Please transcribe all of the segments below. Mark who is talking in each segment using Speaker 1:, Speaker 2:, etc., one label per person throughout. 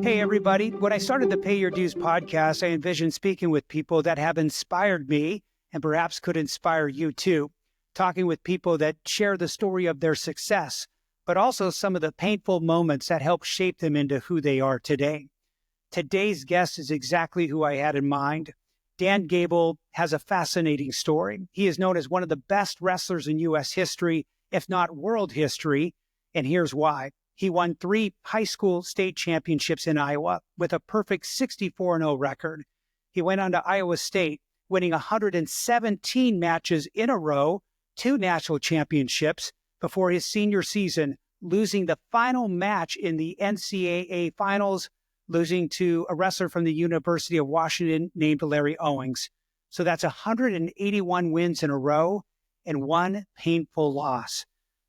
Speaker 1: Hey, everybody. When I started the Pay Your Dues podcast, I envisioned speaking with people that have inspired me and perhaps could inspire you too. Talking with people that share the story of their success, but also some of the painful moments that helped shape them into who they are today. Today's guest is exactly who I had in mind. Dan Gable has a fascinating story. He is known as one of the best wrestlers in U.S. history, if not world history, and here's why. He won 3 high school state championships in Iowa with a perfect 64-0 record. He went on to Iowa State, winning 117 matches in a row, 2 national championships, before his senior season, losing the final match in the NCAA finals, losing to a wrestler from the University of Washington named Larry Owings. So that's 181 wins in a row and 1 painful loss.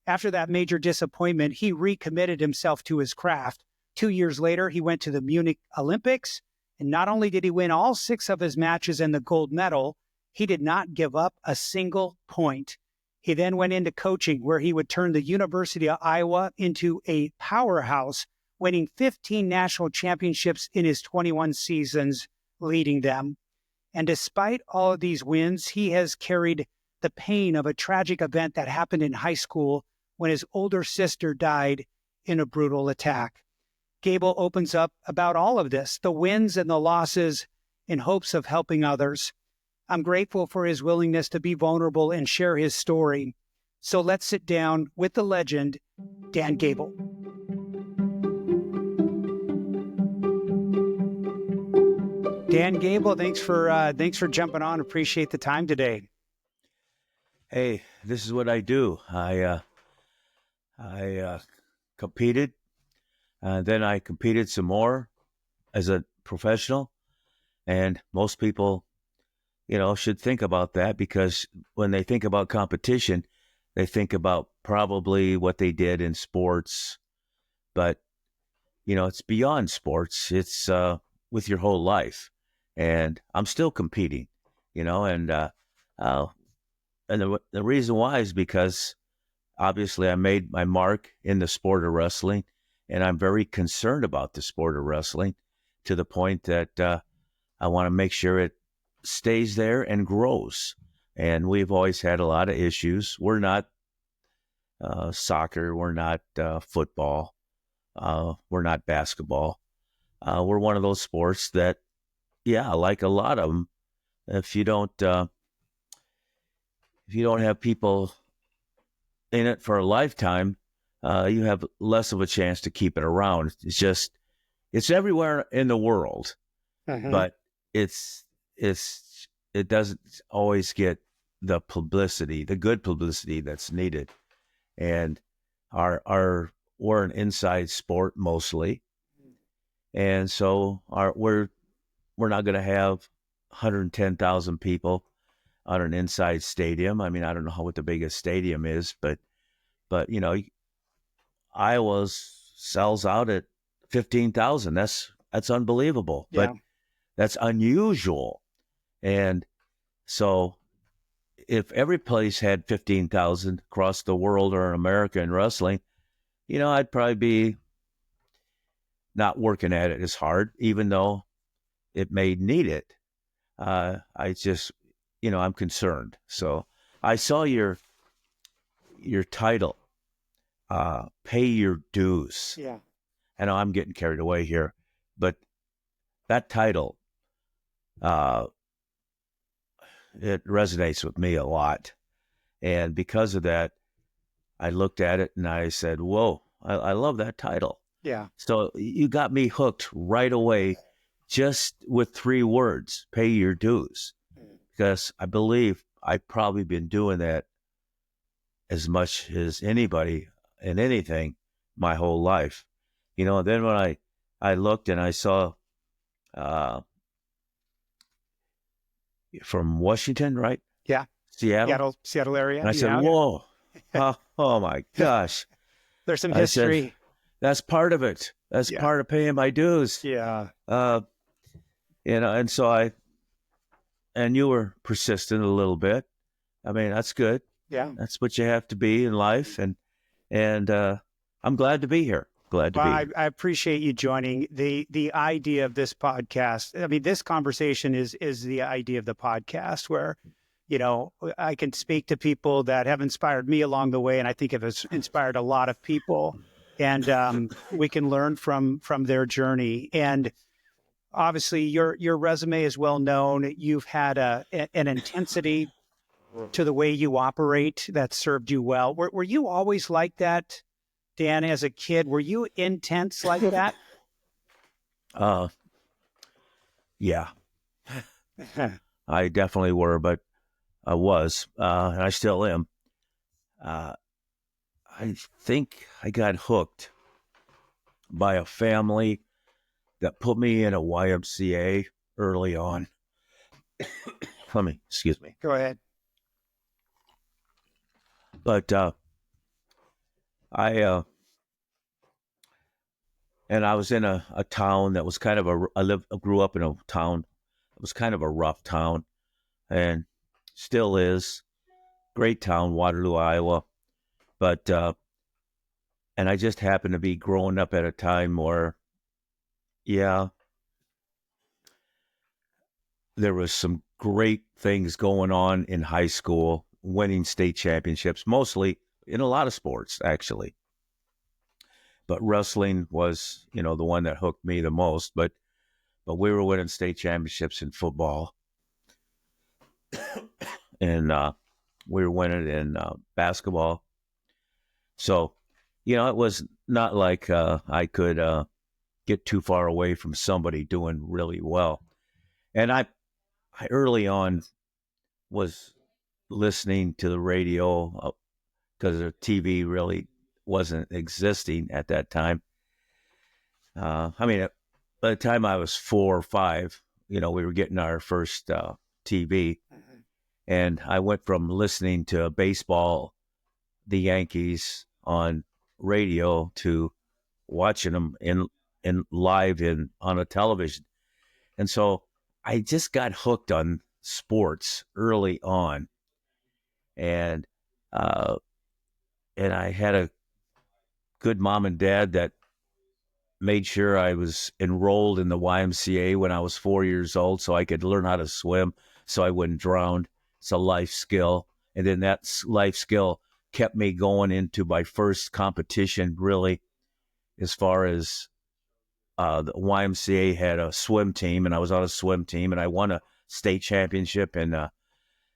Speaker 1: After that major disappointment, he recommitted himself to his craft. 2 years later, he went to the Munich Olympics, and not only did he win all 6 of his matches and the gold medal, he did not give up a single point. He then went into coaching, where he would turn the University of Iowa into a powerhouse, winning 15 national championships in his 21 seasons, leading them. And despite all of these wins, he has carried the pain of a tragic event that happened in high school when his older sister died in a brutal attack. Gable opens up about all of this, the wins and the losses, in hopes of helping others. I'm grateful for his willingness to be vulnerable and share his story. So let's sit down with the legend, Dan Gable. Dan Gable, thanks for jumping on. Appreciate the time today.
Speaker 2: Hey, this is what I do. I competed, then I competed some more as a professional, and most people, should think about that, because when they think about competition, they think about probably what they did in sports, but it's beyond sports. It's with your whole life, and I'm still competing, and the reason why is because obviously I made my mark in the sport of wrestling, and I'm very concerned about the sport of wrestling to the point that I want to make sure it stays there and grows. And we've always had a lot of issues. We're not soccer. We're not football. We're not basketball. We're one of those sports that, like a lot of them, if you don't have people in it for a lifetime, you have less of a chance to keep it around. It's everywhere in the world, but it doesn't always get the publicity, the good publicity that's needed. And we're an inside sport mostly, and so we're not going to have 110,000 people on an inside stadium. I mean, I don't know what the biggest stadium is, but Iowa sells out at 15,000. That's unbelievable,
Speaker 1: Yeah.
Speaker 2: but that's unusual. And so if every place had 15,000 across the world or in America in wrestling, I'd probably be not working at it as hard, even though it may need it. I just, I'm concerned. So I saw your title, Pay Your Dues.
Speaker 1: Yeah.
Speaker 2: I know I'm getting carried away here, but that title, it resonates with me a lot. And because of that, I looked at it and I said, whoa, I love that title.
Speaker 1: Yeah.
Speaker 2: So you got me hooked right away just with 3 words, pay your dues. Because I believe I've probably been doing that as much as anybody in anything my whole life. Then when I looked and I saw from Washington, right?
Speaker 1: Yeah. Seattle area.
Speaker 2: And I said, whoa, oh my gosh.
Speaker 1: There's some history.
Speaker 2: I said, that's part of it. That's part of paying my dues.
Speaker 1: Yeah.
Speaker 2: And so and you were persistent a little bit. I mean, that's good.
Speaker 1: Yeah.
Speaker 2: That's what you have to be in life. And I'm glad to be here. Glad to
Speaker 1: Well,
Speaker 2: be
Speaker 1: I,
Speaker 2: here.
Speaker 1: I appreciate you joining. The idea of this podcast, I mean, this conversation is the idea of the podcast where, I can speak to people that have inspired me along the way, and I think have inspired a lot of people, and we can learn from their journey. And obviously, your resume is well known. You've had an intensity to the way you operate that served you well. Were you always like that, Dan, as a kid? Were you intense like that?
Speaker 2: Uh, yeah, I definitely were, but I was, and I still am. Uh, I think I got hooked by a family that put me in a YMCA early on. Excuse me.
Speaker 1: Go ahead.
Speaker 2: But I and I was in a town that was kind of I grew up in a town. It was kind of a rough town, and still is. Great town, Waterloo, Iowa. But and I just happened to be growing up at a time where, yeah, there was some great things going on in high school, winning state championships, mostly in a lot of sports, actually. But wrestling was, the one that hooked me the most. But we were winning state championships in football, and we were winning in basketball. So, it was not like I could get too far away from somebody doing really well. And I early on was listening to the radio because the TV really wasn't existing at that time. I mean, by the time I was 4 or 5, we were getting our first TV, and I went from listening to baseball, the Yankees on radio, to watching them in live on a television. And so I just got hooked on sports early on, and uh, and I had a good mom and dad that made sure I was enrolled in the YMCA when I was 4 years old, so I could learn how to swim, so I wouldn't drown. It's a life skill, and then that life skill kept me going into my first competition, really, as far as the YMCA had a swim team, and I was on a swim team, and I won a state championship in the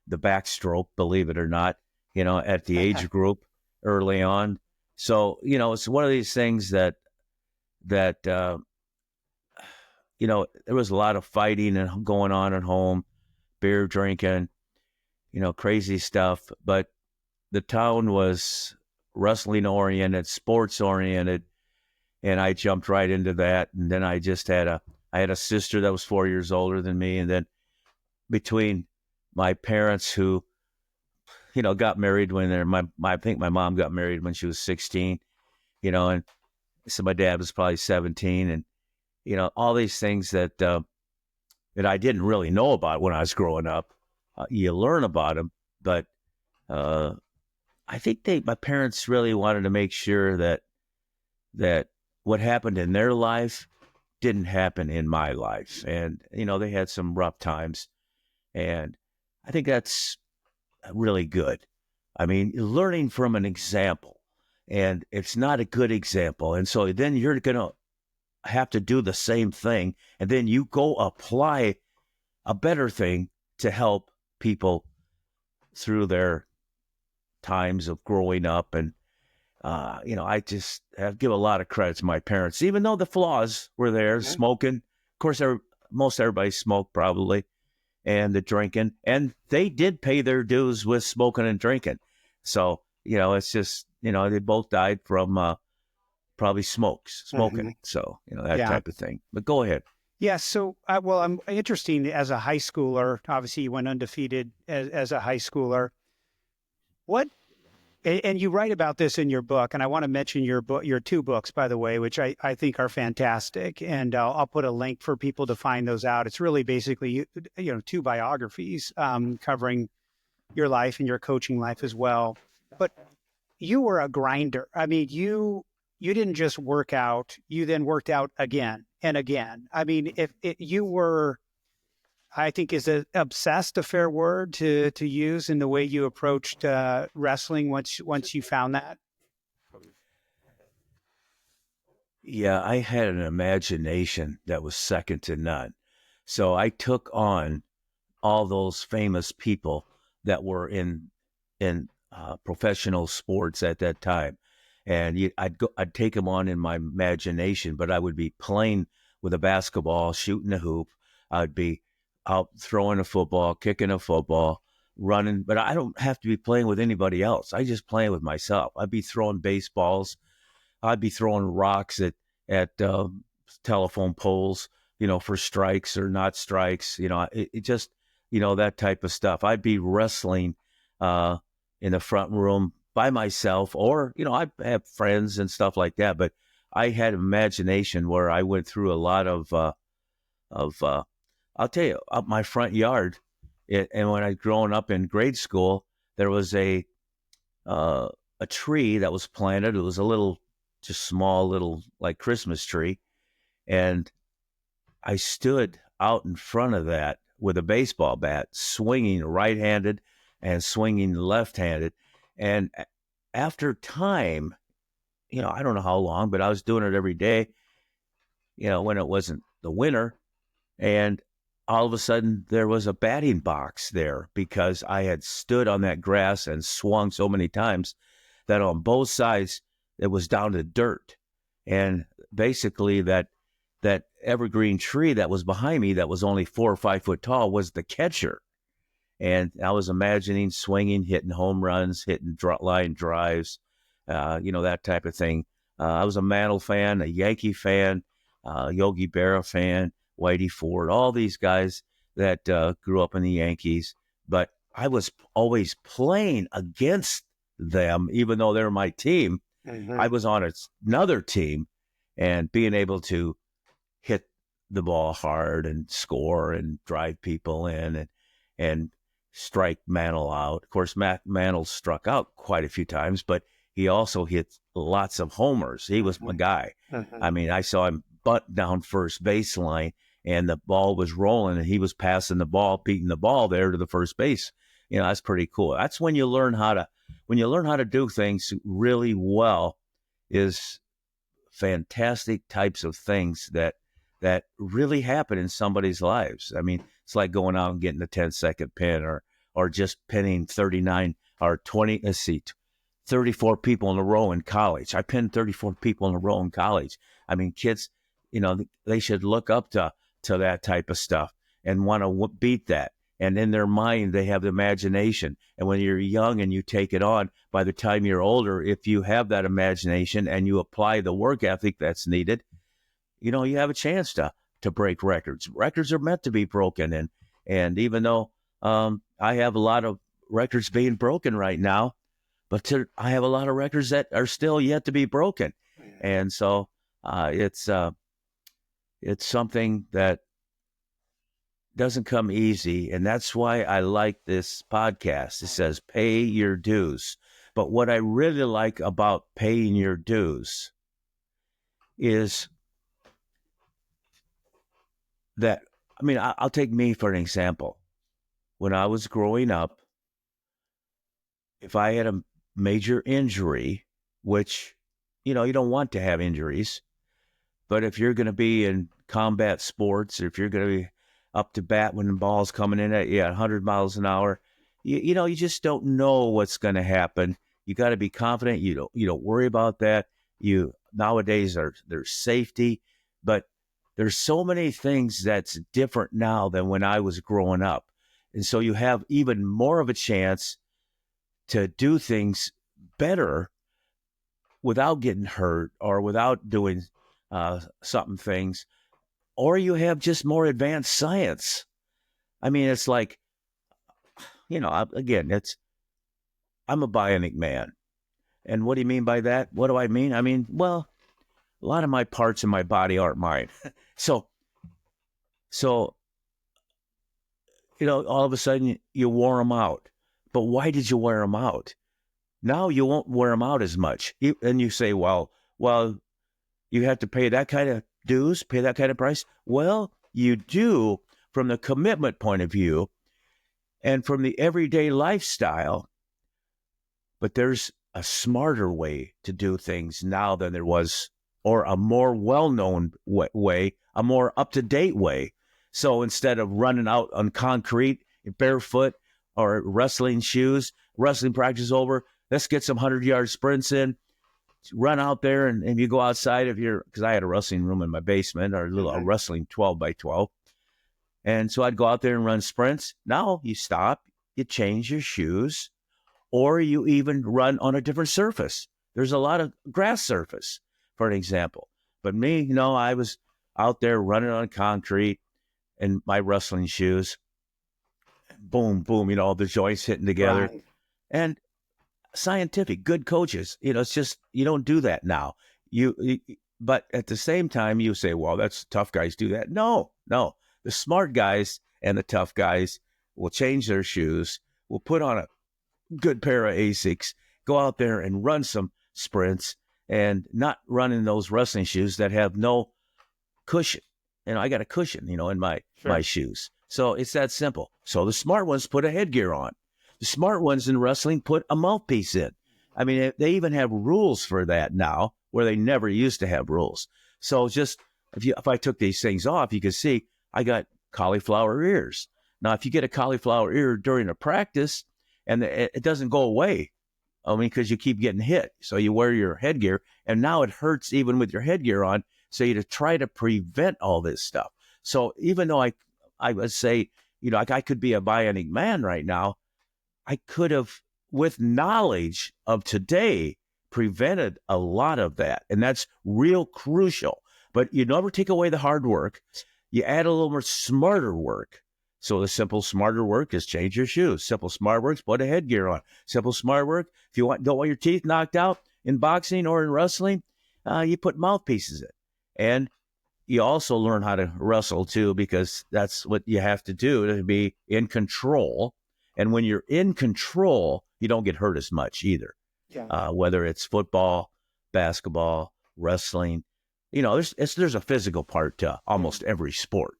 Speaker 2: backstroke, believe it or not, at the age group early on. So, it's one of these things that there was a lot of fighting and going on at home, beer drinking, crazy stuff. But the town was wrestling oriented, sports oriented, and I jumped right into that. And then I had a sister that was 4 years older than me, and then between my parents who, got married when I think my mom got married when she was 16, and so my dad was probably 17, and all these things that I didn't really know about when I was growing up. You learn about them, but I think my parents really wanted to make sure that what happened in their life didn't happen in my life. And, they had some rough times, and I think that's really good. I mean, learning from an example, and it's not a good example. And so then you're going to have to do the same thing, and then you go apply a better thing to help people through their times of growing up. And I just give a lot of credit to my parents, even though the flaws were there. Smoking, of course, most everybody smoked probably, and the drinking, and they did pay their dues with smoking and drinking. So it's just they both died from probably smoking. So, that type of thing. But go ahead.
Speaker 1: Yeah. So, well, I'm interesting as a high schooler. Obviously, you went undefeated as a high schooler. And you write about this in your book, and I want to mention your book, your 2 books, by the way, which I think are fantastic. And I'll put a link for people to find those out. It's really basically, 2 biographies covering your life and your coaching life as well. But you were a grinder. I mean, you you didn't just work out, you then worked out again and again. I mean, if you were, I think is obsessed a fair word to use in the way you approached wrestling once you found that?
Speaker 2: Yeah, I had an imagination that was second to none. So I took on all those famous people that were in professional sports at that time, and I'd take them on in my imagination. But I would be playing with a basketball, shooting a hoop. I'd be out throwing a football, kicking a football, running. But I don't have to be playing with anybody else. I just playing with myself. I'd be throwing baseballs. I'd be throwing rocks at telephone poles, for strikes or not strikes. It just, that type of stuff. I'd be wrestling in the front room by myself, or I'd have friends and stuff like that. But I had imagination where I went through a lot of I'll tell you, up my front yard. And when I growing up in grade school, there was a tree that was planted. It was a little, just small little like Christmas tree. And I stood out in front of that with a baseball bat, swinging right-handed and swinging left-handed. And after time, I don't know how long, but I was doing it every day, when it wasn't the winter. And all of a sudden there was a batting box there because I had stood on that grass and swung so many times that on both sides it was down to dirt. And basically that evergreen tree that was behind me that was only 4 or 5 foot tall was the catcher. And I was imagining swinging, hitting home runs, hitting line drives, that type of thing. I was a Mantle fan, a Yankee fan, Yogi Berra fan, Whitey Ford, all these guys that grew up in the Yankees. But I was always playing against them, even though they're my team.
Speaker 1: Mm-hmm.
Speaker 2: I was on another team, and being able to hit the ball hard and score and drive people in and strike Mantle out. Of course, Mantle struck out quite a few times, but he also hit lots of homers. He was my guy.
Speaker 1: Mm-hmm.
Speaker 2: I mean, I saw him bunt down first baseline, and the ball was rolling, and he was passing the ball, beating the ball there to the first base. That's pretty cool. That's when you learn how to do things really well. Is fantastic types of things that really happen in somebody's lives. I mean, it's like going out and getting a 10-second pin or just pinning 39 or 20, 34 people in a row in college. I pinned 34 people in a row in college. I mean, kids, they should look up to that type of stuff and want to beat that. And in their mind, they have the imagination. And when you're young and you take it on, by the time you're older, if you have that imagination and you apply the work ethic that's needed, you have a chance to break records. Records are meant to be broken. And even though I have a lot of records being broken right now, but I have a lot of records that are still yet to be broken. And so it's something that doesn't come easy. And that's why I like this podcast. It says, pay your dues. But what I really like about paying your dues is that, I mean, I'll take me for an example. When I was growing up, if I had a major injury, which, you don't want to have injuries, but if you're going to be in combat sports, or if you're going to be up to bat when the ball's coming in at 100 miles an hour, you just don't know what's going to happen. You got to be confident. You don't worry about that. Nowadays there's safety, but there's so many things that's different now than when I was growing up. And so you have even more of a chance to do things better without getting hurt or without doing something things, or you have just more advanced science. I mean, it's like, again, I'm a bionic man. And what do you mean by that? What do I mean? I mean, well, a lot of my parts in my body aren't mine. So, all of a sudden you wore them out. But why did you wear them out? Now you won't wear them out as much. And you say, well, well, you have to pay that kind of dues, pay that kind of price. Well, you do from the commitment point of view and from the everyday lifestyle. But there's a smarter way to do things now than there was, or a more well-known way, a more up-to-date way. So instead of running out on concrete, barefoot, or wrestling shoes, wrestling practice over, let's get some 100-yard sprints in, run out there, and you go outside of your, because I had a wrestling room in my basement, or a wrestling 12 by 12. And so I'd go out there and run sprints. Now you stop, you change your shoes, or you even run on a different surface. There's a lot of grass surface, for an example. But me, I was out there running on concrete in my wrestling shoes. Boom, boom, the joints hitting together.
Speaker 1: Right.
Speaker 2: And scientific, good coaches, it's just, you don't do that now. But at the same time, you say, well, that's tough guys do that. No. The smart guys and the tough guys will change their shoes, will put on a good pair of ASICs, go out there and run some sprints, and not run in those wrestling shoes that have no cushion. I got a cushion, in my shoes. So it's that simple. So the smart ones put a headgear on. The smart ones in wrestling put a mouthpiece in. I mean, they even have rules for that now, where they never used to have rules. So just if I took these things off, you could see I got cauliflower ears. Now, if you get a cauliflower ear during a practice and it doesn't go away, because you keep getting hit. So you wear your headgear, and now it hurts even with your headgear on. So you try to prevent all this stuff. So even though I would say, I could be a bionic man right now, I could have, with knowledge of today, prevented a lot of that. And that's real crucial. But you never take away the hard work. You add a little more smarter work. So the simple smarter work is change your shoes. Simple smart work is put a headgear on. Simple smart work, if you don't want your teeth knocked out in boxing or in wrestling, you put mouthpieces in. And you also learn how to wrestle too, because that's what you have to do to be in control. And when you're in control, you don't get hurt as much either. Yeah. Whether it's football, basketball, wrestling, there's a physical part to almost every sport.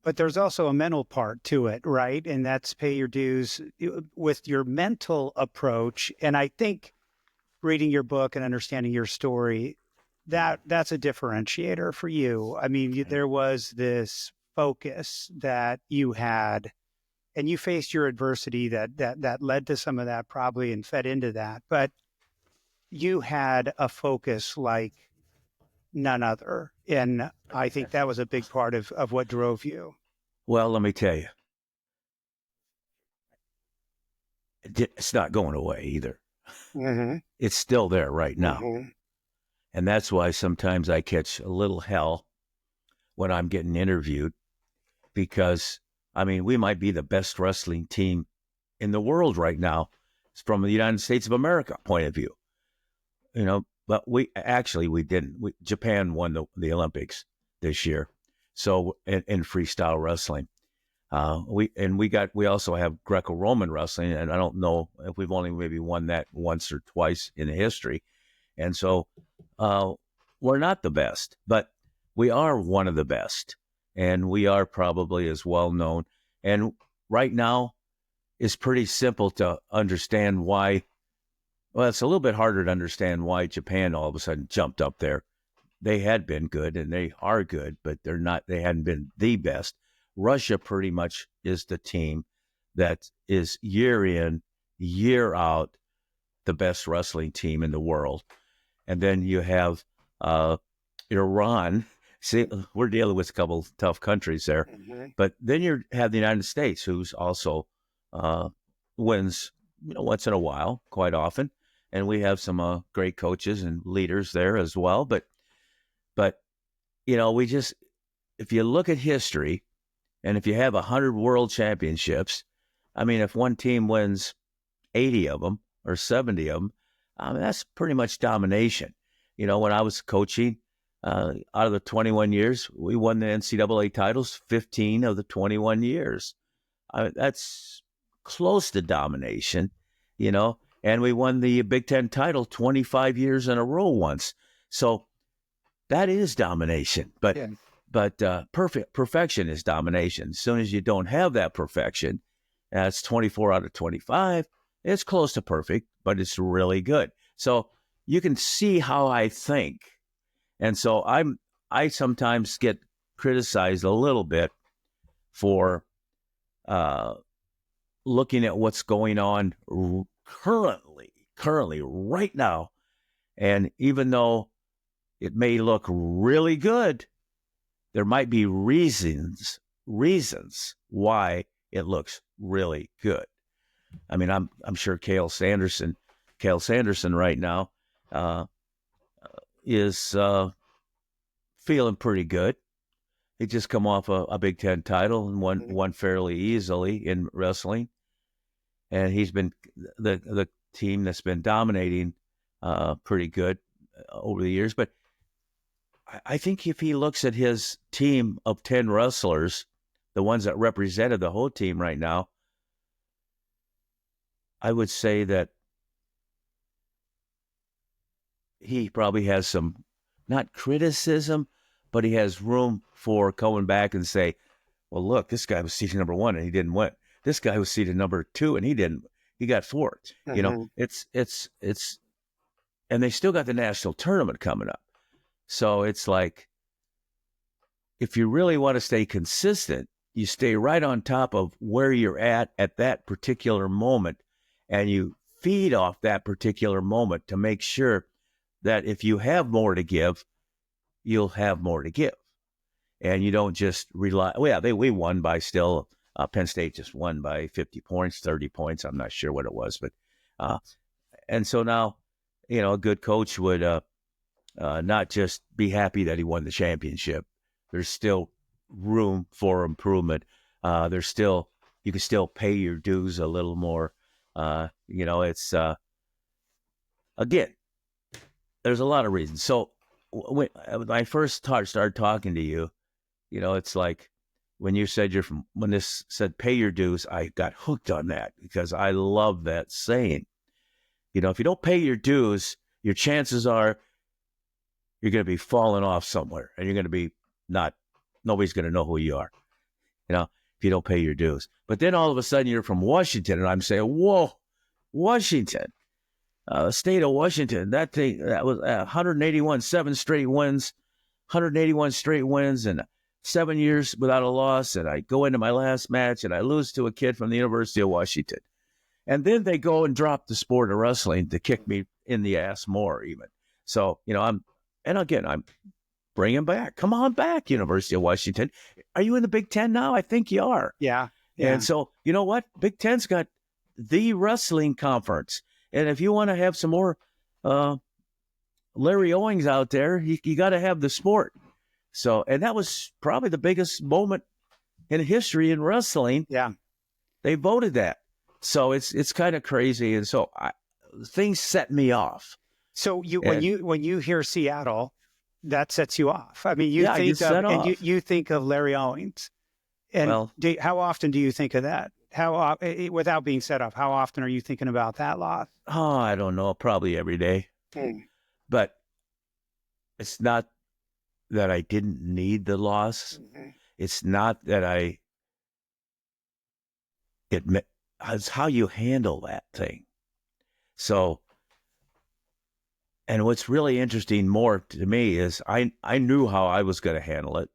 Speaker 1: But there's also a mental part to it, right? And that's pay your dues with your mental approach. And I think reading your book and understanding your story, that's a differentiator for you. I mean, there was this focus that you had, and you faced your adversity that led to some of that probably and fed into that. But you had a focus like none other. And I think that was a big part of what drove you.
Speaker 2: Well, let me tell you, it's not going away either. Mm-hmm. It's still there right now. Mm-hmm. And that's why sometimes I catch a little hell when I'm getting interviewed, because, we might be the best wrestling team in the world right now from the United States of America point of view. But we didn't. Japan won the Olympics this year. So in freestyle wrestling, we also have Greco-Roman wrestling, and I don't know if we've only maybe won that once or twice in history. And so we're not the best, but we are one of the best, and we are probably as well known. And right now, it's pretty simple to understand why. Well, it's a little bit harder to understand why Japan all of a sudden jumped up there. They had been good, and they are good, but they hadn't been the best. Russia pretty much is the team that is year in, year out, the best wrestling team in the world. And then you have Iran. See, we're dealing with a couple of tough countries there. Mm-hmm. But then you have the United States, who's also wins once in a while, quite often. And we have some great coaches and leaders there as well. But if you look at history, and if you have 100 world championships, if one team wins 80 of them or 70 of them, that's pretty much domination. When I was coaching, out of the 21 years, we won the NCAA titles 15 of the 21 years. That's close to domination, And we won the Big Ten title 25 years in a row once. So that is domination. But perfection is domination. As soon as you don't have that perfection, that's 24 out of 25. It's close to perfect, but it's really good. So you can see how I think. And so I sometimes get criticized a little bit for looking at what's going on currently right now. And even though it may look really good, there might be reasons why it looks really good. I mean, I'm sure Cael Sanderson right now is feeling pretty good. He just come off a Big Ten title and won fairly easily in wrestling, and he's been the team that's been dominating pretty good over the years. But I think if he looks at his team of 10 wrestlers, the ones that represented the whole team right now, I would say that he probably has some, not criticism, but he has room for going back and say, well, look, this guy was seeded number 1 and he didn't win. This guy was seeded number 2 and he didn't. He got 4. You know, it's, and they still got the national tournament coming up. So it's like, if you really want to stay consistent, you stay right on top of where you're at that particular moment, and you feed off that particular moment to make sure that if you have more to give, you'll have more to give. And you don't just rely. Well, yeah, we won by still. Penn State just won by 50 points, 30 points. I'm not sure what it was, but and so now, you know, a good coach would not just be happy that he won the championship. There's still room for improvement. You can still pay your dues a little more. You know, it's again, there's a lot of reasons. So when I first started talking to you, you know, it's like when you said when this said pay your dues, I got hooked on that because I love that saying. You know, if you don't pay your dues, your chances are you're going to be falling off somewhere, and you're going to be nobody's going to know who you are, you know, if you don't pay your dues. But then all of a sudden you're from Washington, and I'm saying, whoa, Washington, state of Washington, that was 181, 7 straight wins, 181 straight wins, and 7 years without a loss. And I go into my last match and I lose to a kid from the University of Washington. And then they go and drop the sport of wrestling to kick me in the ass more even. So, you know, I'm bringing back. Come on back, University of Washington. Are you in the Big Ten now? I think you are.
Speaker 1: Yeah.
Speaker 2: And so, you know what? Big Ten's got the wrestling conference. And if you want to have some more Larry Owings out there, you got to have the sport. So, and that was probably the biggest moment in history in wrestling.
Speaker 1: Yeah.
Speaker 2: They voted that. So it's kind of crazy. And so things set me off.
Speaker 1: So when you hear Seattle, that sets you off. I mean, you think of Larry Owings. And how often do you think of that? Without being set off, how often are you thinking about that loss?
Speaker 2: Oh, I don't know. Probably every day. But it's not that I didn't need the loss. It's not that it's how you handle that thing. So, and what's really interesting more to me is I knew how I was going to handle it.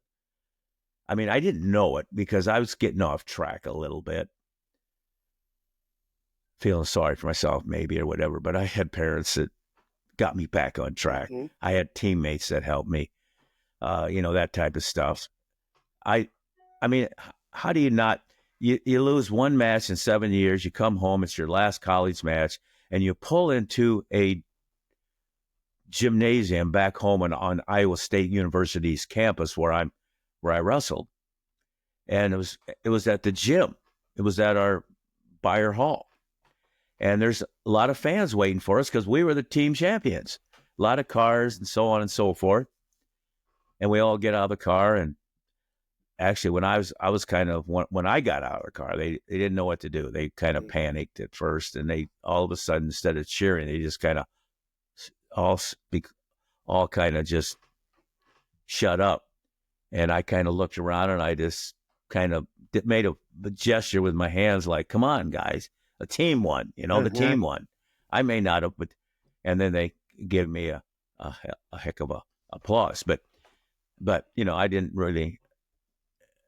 Speaker 2: I mean, I didn't know it because I was getting off track a little bit, feeling sorry for myself maybe or whatever, but I had parents that got me back on track. I had teammates that helped me, you know, that type of stuff. I mean, how do you not, you lose one match in 7 years, you come home, it's your last college match, and you pull into a gymnasium back home on Iowa State University's campus where I wrestled. And it was at the gym. It was at our Bayer Hall. And there's a lot of fans waiting for us because we were the team champions. A lot of cars and so on and so forth. And we all get out of the car, and actually, when I was kind of, when I got out of the car, they didn't know what to do. They kind of panicked at first, and they all of a sudden, instead of cheering, they just kind of all speak, all kind of just shut up. And I kind of looked around, and I just kind of made a gesture with my hands, like, "Come on, guys, the team won. You know, the team won. I may not have, but," and then they give me a heck of a applause, but you know, I didn't really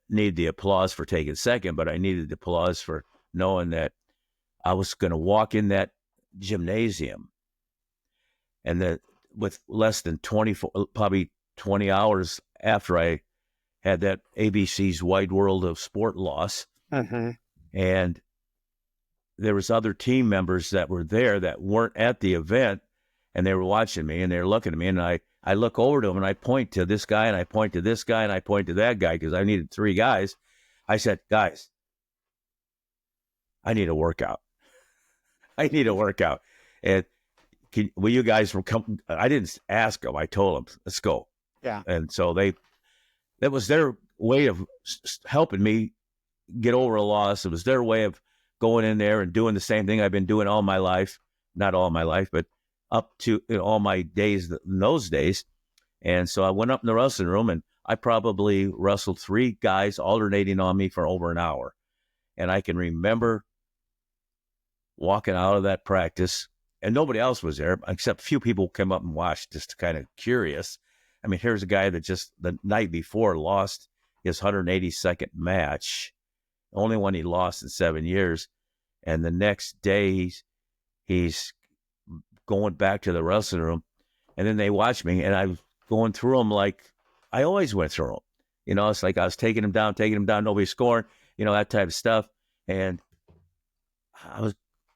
Speaker 2: need the applause for taking second, but I needed the applause for knowing that I was going to walk in that gymnasium, and that with less than 24, probably 20 hours after I had that ABC's Wide World of Sport loss, and there was other team members that were there that weren't at the event, and they were watching me, and they were looking at me, and I look over to them, and I point to this guy, and I point to this guy, and I point to that guy, because I needed 3 guys. I said, "Guys, I need a workout. I need a workout. And will you guys come?" I didn't ask them. I told them, "Let's go."
Speaker 1: Yeah.
Speaker 2: And so that was their way of helping me get over a loss. It was their way of going in there and doing the same thing I've been doing all my life. Not all my life, but up to all my days in those days. And so I went up in the wrestling room, and I probably wrestled 3 guys alternating on me for over an hour. And I can remember walking out of that practice, and nobody else was there, except a few people came up and watched, just kind of curious. I mean, here's a guy that just the night before lost his 182nd match, only one he lost in 7 years. And the next day, he's going back to the wrestling room, and then they watched me, and I was going through them like I always went through them. You know, it's like I was taking them down, nobody scoring, you know, that type of stuff. And I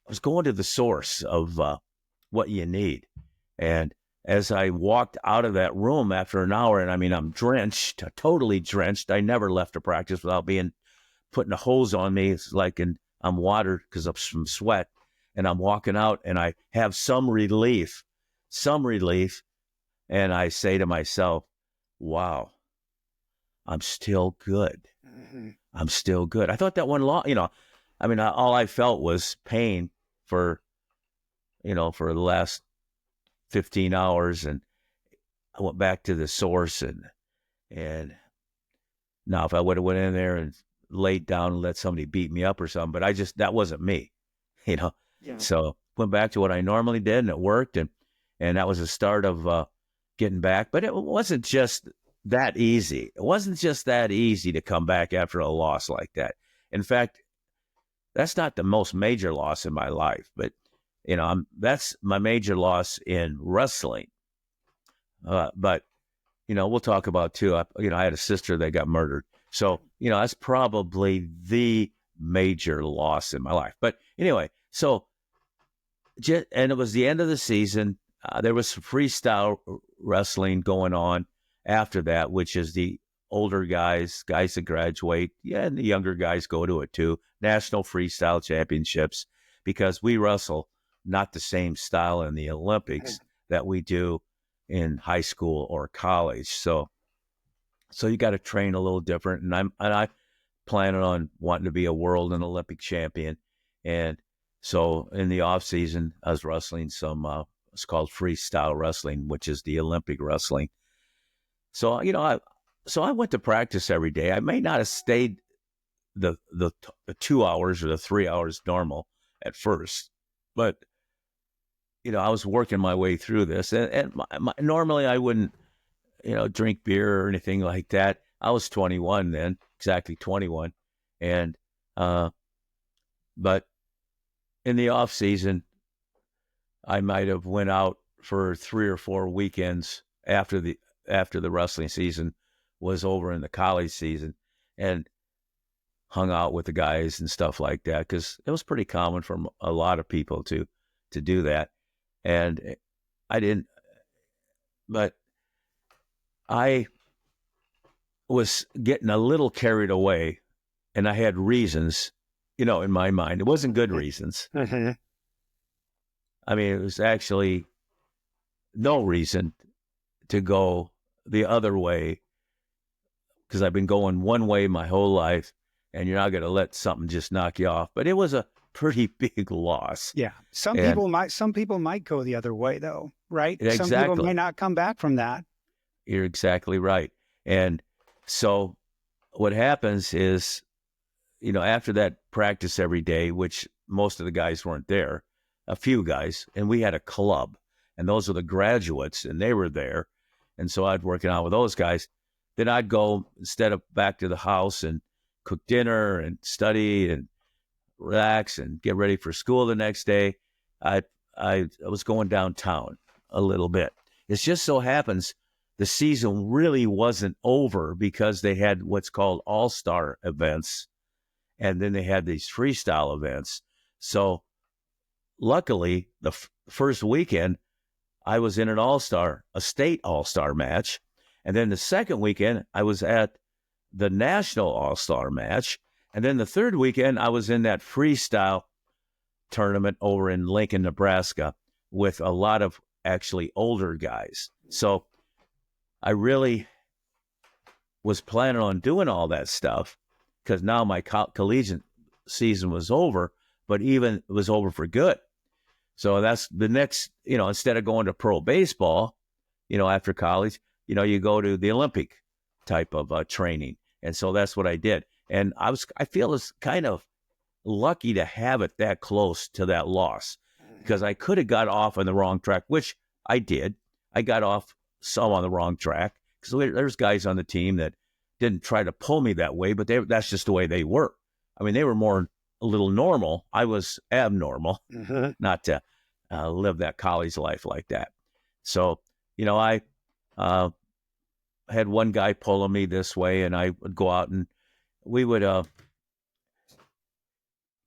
Speaker 2: was going to the source of what you need. And as I walked out of that room after an hour, and I mean, I'm drenched, totally drenched. I never left a practice without putting a hose on me. It's like, and I'm watered because of some sweat. And I'm walking out, and I have some relief. And I say to myself, "Wow, I'm still good. I'm still good." I thought that one long, you know, I mean, all I felt was pain for the last 15 hours. And I went back to the source, and now if I would have went in there and laid down and let somebody beat me up or something, but that wasn't me, you know?
Speaker 1: Yeah.
Speaker 2: So went back to what I normally did, and it worked. And that was the start of getting back. But it wasn't just that easy. It wasn't just that easy to come back after a loss like that. In fact, that's not the most major loss in my life, but you know, that's my major loss in wrestling. But you know, we'll talk about too. I had a sister that got murdered, so you know, that's probably the major loss in my life. But anyway, so and it was the end of the season. There was some freestyle wrestling going on after that, which is the older guys that graduate, and the younger guys go to it too. National Freestyle Championships, because we wrestle not the same style in the Olympics that we do in high school or college. So you got to train a little different. And I planning on wanting to be a world and Olympic champion. And so in the off season, I was wrestling some, it's called freestyle wrestling, which is the Olympic wrestling. So, you know, I went to practice every day. I may not have stayed the 2 hours or the 3 hours normal at first, but you know, I was working my way through this, and normally I wouldn't, you know, drink beer or anything like that. I was 21 then, exactly 21, and but in the off season, I might have went out for 3 or 4 weekends after the wrestling season was over in the college season, and hung out with the guys and stuff like that, because it was pretty common for a lot of people to do that. And I didn't, but I was getting a little carried away, and I had reasons, you know, in my mind. It wasn't good reasons. I mean, it was actually no reason to go the other way because I've been going one way my whole life, and you're not going to let something just knock you off. But it was a pretty big loss.
Speaker 1: Yeah. Some
Speaker 2: And
Speaker 1: people might go the other way though, right? Some people
Speaker 2: exactly,
Speaker 1: might not come back from that.
Speaker 2: you're exactly right. And so what happens is, after that practice every day, which most of the guys weren't there, a few guys, and we had a club, and those were the graduates, and they were there. And so I'd working out with those guys. Then I'd go, instead of back to the house and cook dinner and study and relax and get ready for school the next day, I was going downtown a little bit. It just so happens the season really wasn't over because they had what's called all-star events, and then they had these freestyle events. So luckily, the first weekend, I was in a state all-star match. And then the second weekend, I was at the national all-star match. And then the third weekend, I was in that freestyle tournament over in Lincoln, Nebraska, with a lot of actually older guys. So I really was planning on doing all that stuff because now my collegiate season was over, but even it was over for good. So that's the next, instead of going to pro baseball, after college, you go to the Olympic type of training. And so that's what I did. And I feel it's kind of lucky to have it that close to that loss, because I could have got off on the wrong track, which I did. I got off some on the wrong track because there's guys on the team that didn't try to pull me that way, but that's just the way they were. I mean, they were a little normal. I was abnormal, not to live that college life like that. So, I had one guy pulling me this way, and I would go out and we would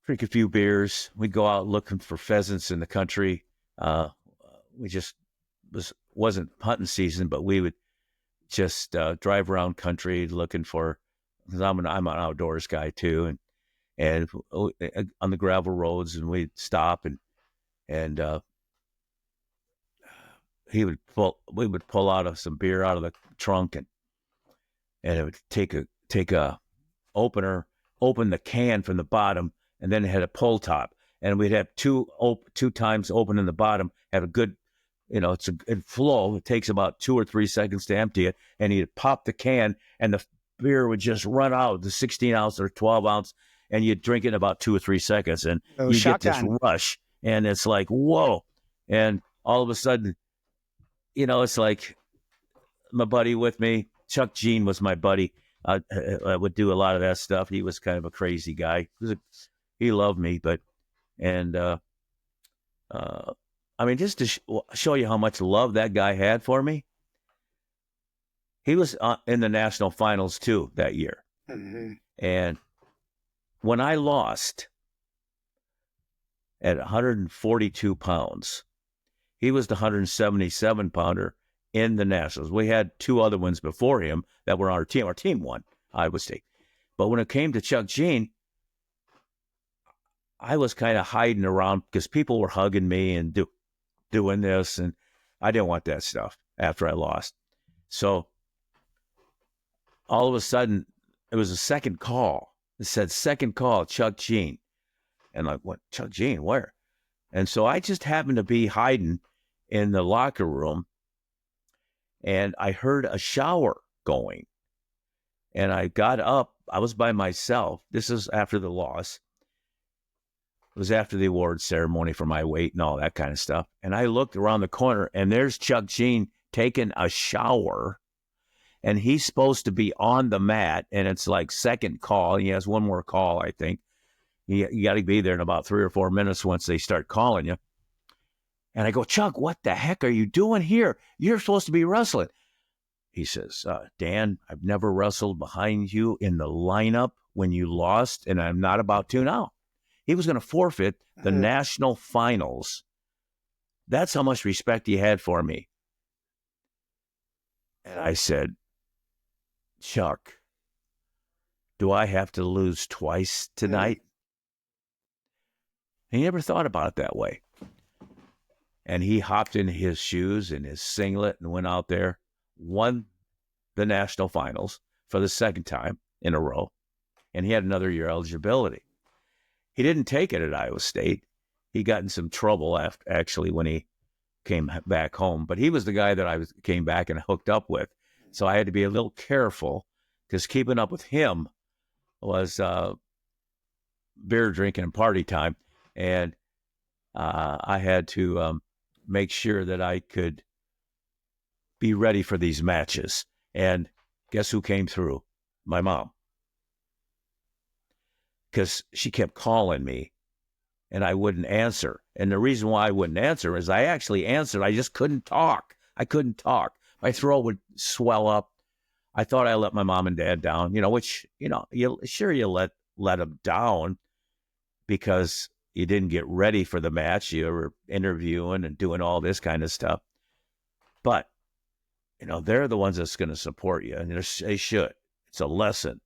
Speaker 2: drink a few beers. We'd go out looking for pheasants in the country. We just wasn't hunting season, but we would just drive around country looking for, because I'm an outdoors guy too, and on the gravel roads, and we'd stop and we would pull out some beer out of the trunk, and it would take a opener, open the can from the bottom, and then it had a pull top, and we'd have two times open in the bottom, have a good, it's a flow. It takes about 2 or 3 seconds to empty it, and you'd pop the can, and the beer would just run out, the 16 ounce or 12 ounce, and you'd drink it in about 2 or 3 seconds, and you get this rush, and it's like, whoa. And all of a sudden, it's like my buddy with me, Chuck Jean was my buddy. I would do a lot of that stuff. He was kind of a crazy guy. He loved me, I mean, just to show you how much love that guy had for me, he was in the national finals too that year. Mm-hmm. And when I lost at 142 pounds, he was the 177 pounder in the nationals. We had 2 other ones before him that were on our team. Our team won, Iowa State. But when it came to Chuck Jean, I was kind of hiding around because people were hugging me and doing this, and I didn't want that stuff after I lost. So all of a sudden, it was a second call. It said, second call, Chuck Jean. And like, what, Chuck Jean, where? And so I just happened to be hiding in the locker room, and I heard a shower going. And I got up. I was by myself. This is after the loss. It was after the award ceremony for my weight and all that kind of stuff. And I looked around the corner, and there's Chuck Jean taking a shower. And he's supposed to be on the mat, and it's like second call. He has one more call, I think. You got to be there in about 3 or 4 minutes once they start calling you. And I go, Chuck, what the heck are you doing here? You're supposed to be wrestling. He says, Dan, I've never wrestled behind you in the lineup when you lost, and I'm not about to now. He was going to forfeit the national finals. That's how much respect he had for me. And I said, Chuck, do I have to lose twice tonight? He never thought about it that way. And he hopped in his shoes and his singlet and went out there, won the national finals, for the second time in a row, and he had another year eligibility. He didn't take it at Iowa State. He got in some trouble actually when he came back home, but he was the guy that came back and hooked up with. So I had to be a little careful because keeping up with him was beer drinking and party time. And I had to make sure that I could be ready for these matches. And guess who came through? My mom. Because she kept calling me and I wouldn't answer. And the reason why I wouldn't answer is I actually answered. I just couldn't talk. I couldn't talk. My throat would swell up. I thought I let my mom and dad down, which, you let them down because you didn't get ready for the match. You were interviewing and doing all this kind of stuff. But, they're the ones that's going to support you. And they should. It's a lesson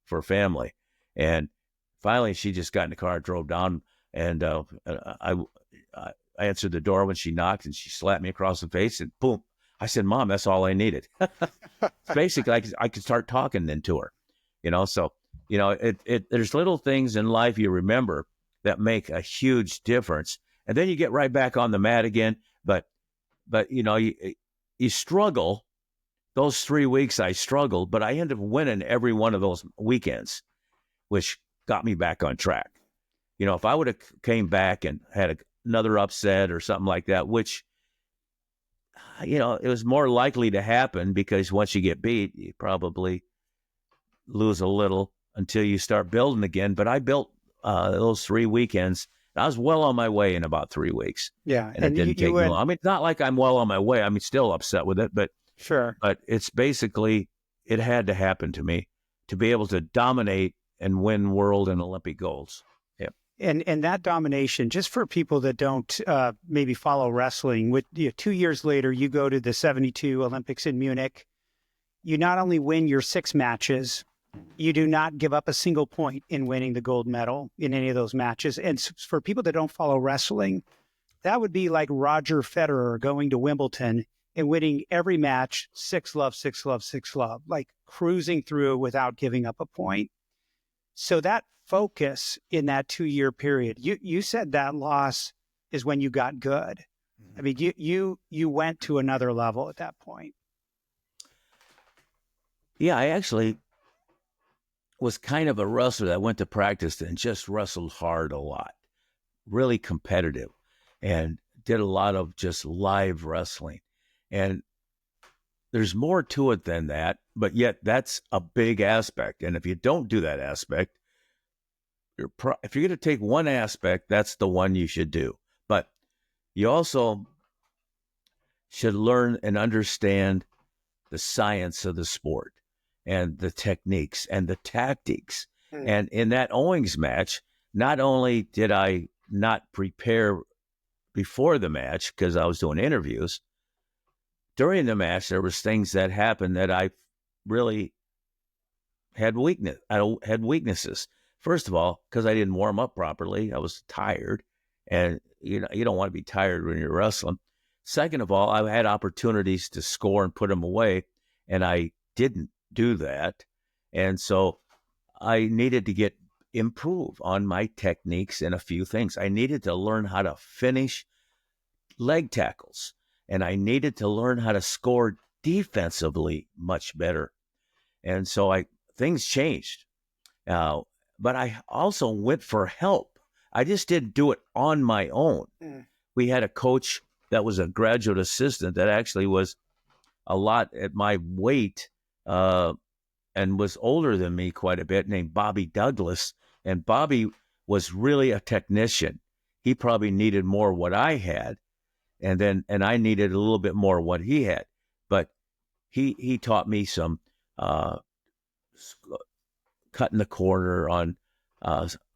Speaker 2: for family. And finally, she just got in the car, drove down, and I answered the door when she knocked, and she slapped me across the face, and boom. I said, Mom, that's all I needed. Basically, I could start talking then to her, So, there's little things in life you remember that make a huge difference. And then you get right back on the mat again. But you struggle. Those 3 weeks I struggled, but I ended up winning every one of those weekends, which got me back on track. If I would have came back and had another upset or something like that, which, it was more likely to happen because once you get beat, you probably lose a little until you start building again. But I built those 3 weekends. I was well on my way in about 3 weeks.
Speaker 1: Yeah.
Speaker 2: And it didn't take me long. I mean, it's not like I'm well on my way. I'm still upset with it, but
Speaker 1: sure.
Speaker 2: But it's basically, it had to happen to me to be able to dominate and win world and Olympic golds. Yeah.
Speaker 1: And that domination, just for people that don't maybe follow wrestling, 2 years later, you go to the 72 Olympics in Munich. You not only win your 6 matches, you do not give up a single point in winning the gold medal in any of those matches. And for people that don't follow wrestling, that would be like Roger Federer going to Wimbledon and winning every match 6-love, 6-love, 6-love, like cruising through without giving up a point. So that focus in that 2-year period, you said that loss is when you got good. I mean, you went to another level at that point.
Speaker 2: Yeah, I actually was kind of a wrestler that went to practice and just wrestled hard a lot, really competitive, and did a lot of just live wrestling. And there's more to it than that, but yet that's a big aspect. And if you don't do that aspect, if you're going to take one aspect, that's the one you should do. But you also should learn and understand the science of the sport and the techniques and the tactics. And in that Owings match, not only did I not prepare before the match because I was doing interviews, during the match, there was things that happened that I really had weaknesses. First of all, because I didn't warm up properly, I was tired, and you don't want to be tired when you're wrestling. Second of all, I had opportunities to score and put them away, and I didn't do that, and so I needed to improve on my techniques and a few things. I needed to learn how to finish leg tackles. And I needed to learn how to score defensively much better. And so things changed. But I also went for help. I just didn't do it on my own. We had a coach that was a graduate assistant that actually was a lot at my weight and was older than me quite a bit, named Bobby Douglas. And Bobby was really a technician. He probably needed more what I had. And I needed a little bit more what he had, but he taught me some cutting the corner on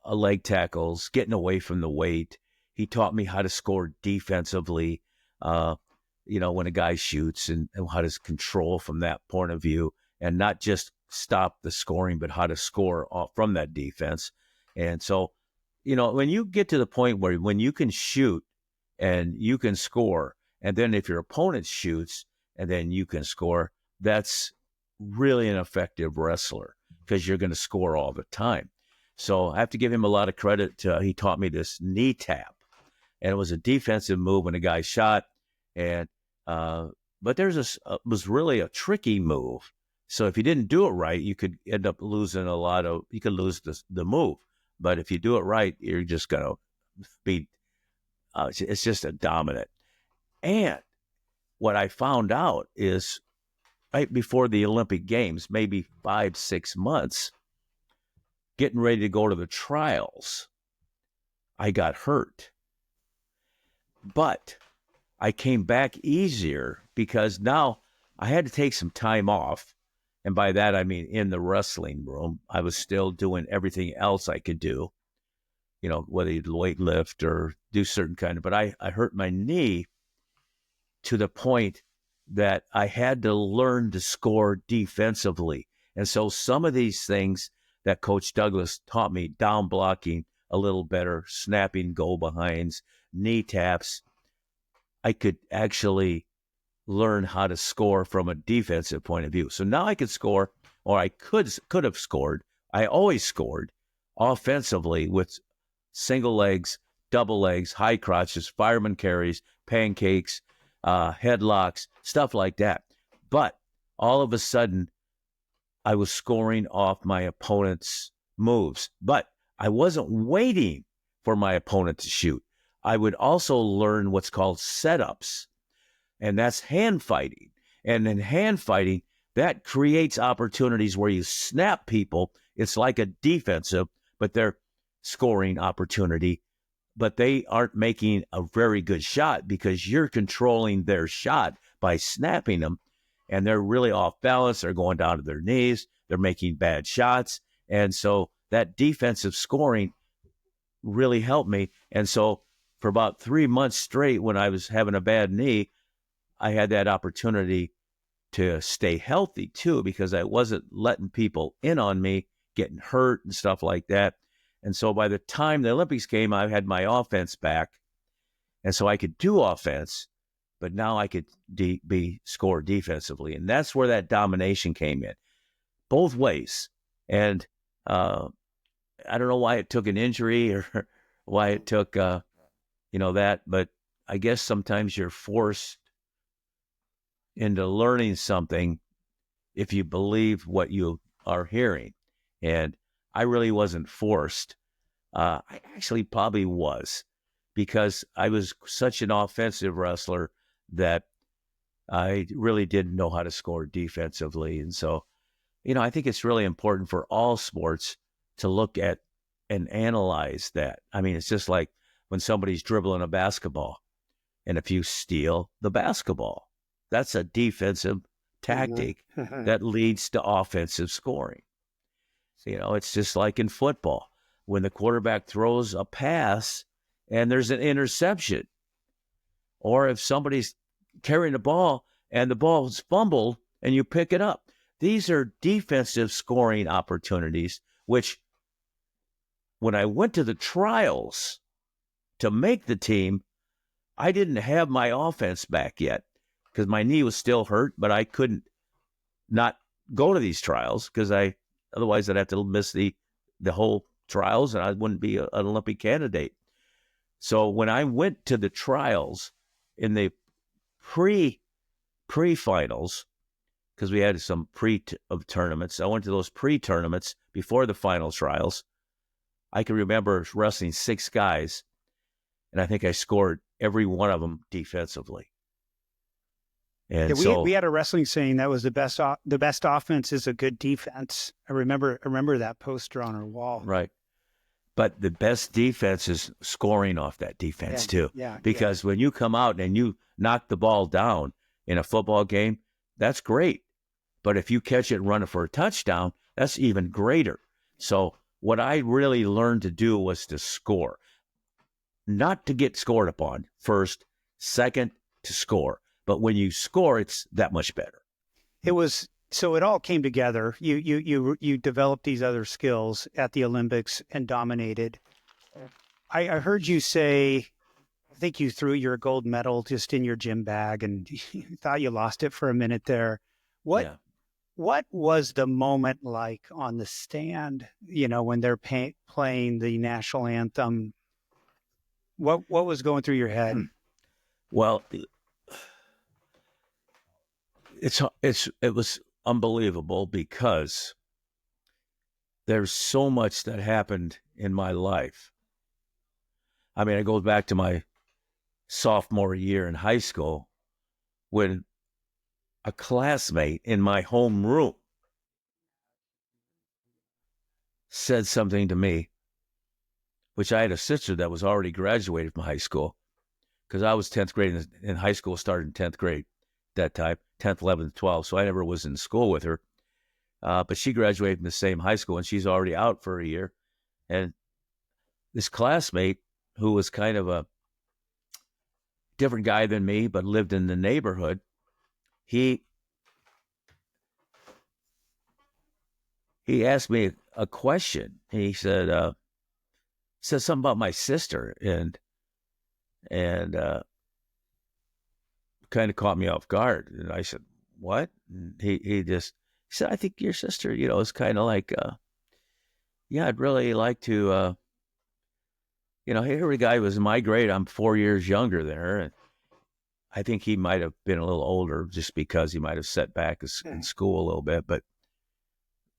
Speaker 2: leg tackles, getting away from the weight. He taught me how to score defensively, when a guy shoots and how to control from that point of view and not just stop the scoring, but how to score from that defense. And so, when you get to the point where when you can shoot and you can score, and then if your opponent shoots and then you can score, that's really an effective wrestler because you're going to score all the time. So I have to give him a lot of credit. He taught me this knee tap, and it was a defensive move when a guy shot. And but was really a tricky move. So if you didn't do it right, you could end up losing you could lose the move. But if you do it right, you're just going to be, it's just a dominant. And what I found out is right before the Olympic Games, maybe 5-6 months, getting ready to go to the trials, I got hurt. But I came back easier because now I had to take some time off. And by that, I mean in the wrestling room, I was still doing everything else I could do, whether you'd weight lift or do certain but I hurt my knee to the point that I had to learn to score defensively. And so some of these things that Coach Douglas taught me, down blocking a little better, snapping go behinds, knee taps, I could actually learn how to score from a defensive point of view. So now I could score, or I could have scored. I always scored offensively with single legs, double legs, high crotches, fireman carries, pancakes, headlocks, stuff like that. But all of a sudden, I was scoring off my opponent's moves. But I wasn't waiting for my opponent to shoot. I would also learn what's called setups, and that's hand fighting. And in hand fighting, that creates opportunities where you snap people. It's like a defensive, but they're scoring opportunity. But they aren't making a very good shot because you're controlling their shot by snapping them. And they're really off balance. They're going down to their knees. They're making bad shots. And so that defensive scoring really helped me. And so for about 3 months straight, when I was having a bad knee, I had that opportunity to stay healthy too, because I wasn't letting people in on me, getting hurt and stuff like that. And so by the time the Olympics came, I had my offense back. And so I could do offense, but now I could score defensively. And that's where that domination came in, both ways. And I don't know why it took an injury or why it took, that, but I guess sometimes you're forced into learning something if you believe what you are hearing. And I really wasn't forced. I actually probably was, because I was such an offensive wrestler that I really didn't know how to score defensively. And so, I think it's really important for all sports to look at and analyze that. I mean, it's just like when somebody's dribbling a basketball, and if you steal the basketball, that's a defensive tactic that leads to offensive scoring. So, it's just like in football. When the quarterback throws a pass and there's an interception, or if somebody's carrying the ball and the ball is fumbled and you pick it up. These are defensive scoring opportunities, which when I went to the trials to make the team, I didn't have my offense back yet because my knee was still hurt, but I couldn't not go to these trials because otherwise I'd have to miss the whole trials and I wouldn't be an Olympic candidate. So when I went to the trials in the pre-finals, because we had some tournaments, I went to those pre-tournaments before the final trials. I can remember wrestling 6 guys, and I think I scored every one of them defensively. And
Speaker 1: we had a wrestling saying that was the best offense is a good defense. I remember that poster on our wall.
Speaker 2: Right. But the best defense is scoring off that defense too.
Speaker 1: Yeah.
Speaker 2: Because when you come out and you knock the ball down in a football game, that's great. But if you catch it and run it for a touchdown, that's even greater. So what I really learned to do was to score. Not to get scored upon first, second to score. But when you score, it's that much better.
Speaker 1: So it all came together. You developed these other skills at the Olympics and dominated. I heard you say, I think you threw your gold medal just in your gym bag and you thought you lost it for a minute there. What What was the moment like on the stand, when they're playing the national anthem? What was going through your head?
Speaker 2: Well, it was unbelievable because there's so much that happened in my life. I mean, it goes back to my sophomore year in high school when a classmate in my homeroom said something to me, which I had a sister that was already graduated from high school, because I was 10th grade in high school, started in 10th grade that time, 10th, 11th, 12th. So I never was in school with her. But she graduated from the same high school, and she's already out for a year. And this classmate, who was kind of a different guy than me, but lived in the neighborhood, he asked me a question. He said something about my sister, and kind of caught me off guard. And I said, "What?" And he said, "I think your sister, is kind of like, yeah, I'd really like to, here a guy was my grade. I'm 4 years younger than her, and I think he might have been a little older just because he might have set back in school a little bit,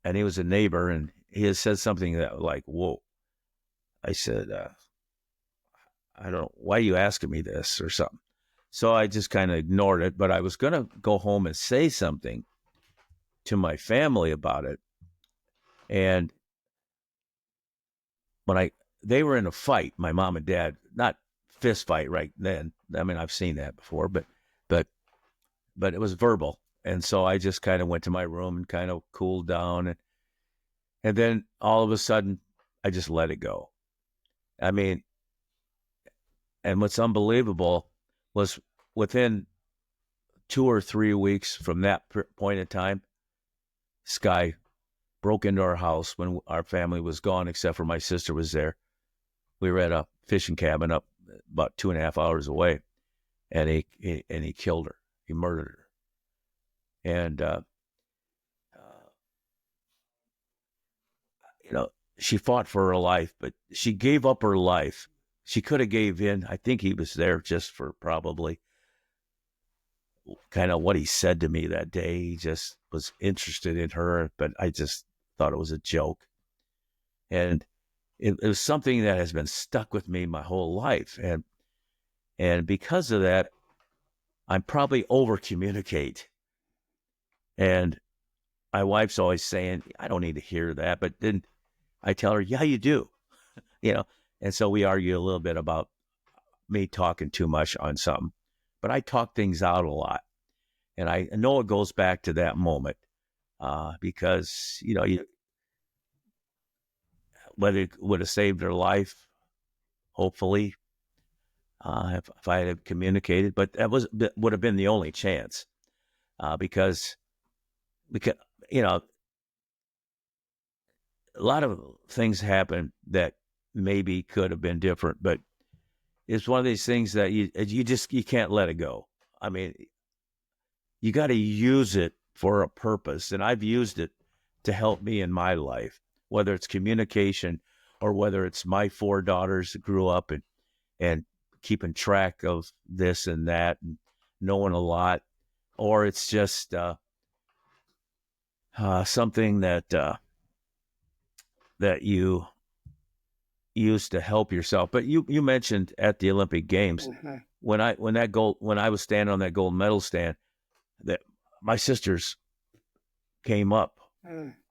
Speaker 2: and he was a neighbor, and he had said something that was like, whoa." I said, "I don't know, why are you asking me this," or something. So I just kind of ignored it, but I was going to go home and say something to my family about it. And when they were in a fight, my mom and dad, not fist fight right then. I mean, I've seen that before, but it was verbal. And so I just kind of went to my room and kind of cooled down. And then all of a sudden, I just let it go. I mean, and what's unbelievable was within 2 or 3 weeks from that point in time, this guy broke into our house when our family was gone, except for my sister was there. We were at a fishing cabin up about 2.5 hours away, and he killed her. He murdered her. And, she fought for her life, but she gave up her life. She could have gave in. I think he was there just for probably kind of what he said to me that day. He just was interested in her, but I just thought it was a joke. And it was something that has been stuck with me my whole life. And because of that, I'm probably over communicate. And my wife's always saying, "I don't need to hear that." But then I tell her, "Yeah, you do." And so we argue a little bit about me talking too much on something, but I talk things out a lot. And I know it goes back to that moment, because, whether it would have saved her life, hopefully, if I had communicated, but would have been the only chance, because a lot of things happen that maybe could have been different, but it's one of these things that you can't let it go. I mean, you got to use it for a purpose, and I've used it to help me in my life, whether it's communication or whether it's my 4 daughters that grew up and keeping track of this and that and knowing a lot, or it's just something that you use to help yourself. But you mentioned at the Olympic Games, when I was standing on that gold medal stand, that my sisters came up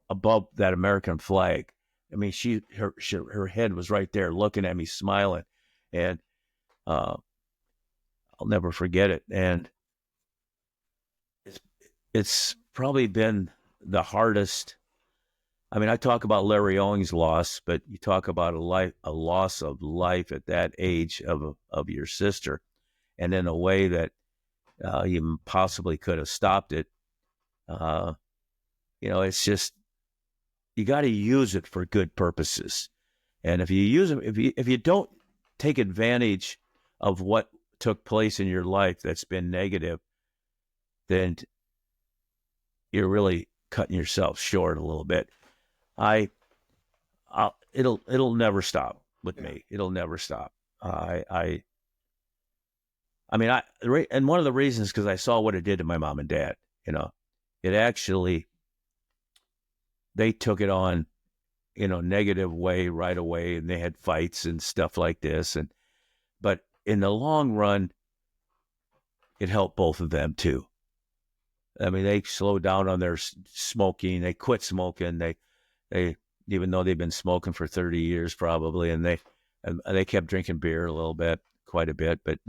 Speaker 2: above that American flag. I mean, her head was right there looking at me, smiling, and I'll never forget it. And it's probably been the hardest. I mean, I talk about Larry Owings' loss, but you talk about a loss of life at that age of your sister, and in a way that you possibly could have stopped it. It's just, you got to use it for good purposes, and if you use it, if you don't take advantage of what took place in your life that's been negative, then you're really cutting yourself short a little bit. It'll never stop with me. It'll never stop. And one of the reasons, because I saw what it did to my mom and dad. It actually, they took it on in a negative way right away, and they had fights and stuff like this. But in the long run, it helped both of them too. I mean, they slowed down on their smoking. They quit smoking. They even though they've been smoking for 30 years probably, and they kept drinking beer a little bit, quite a bit, but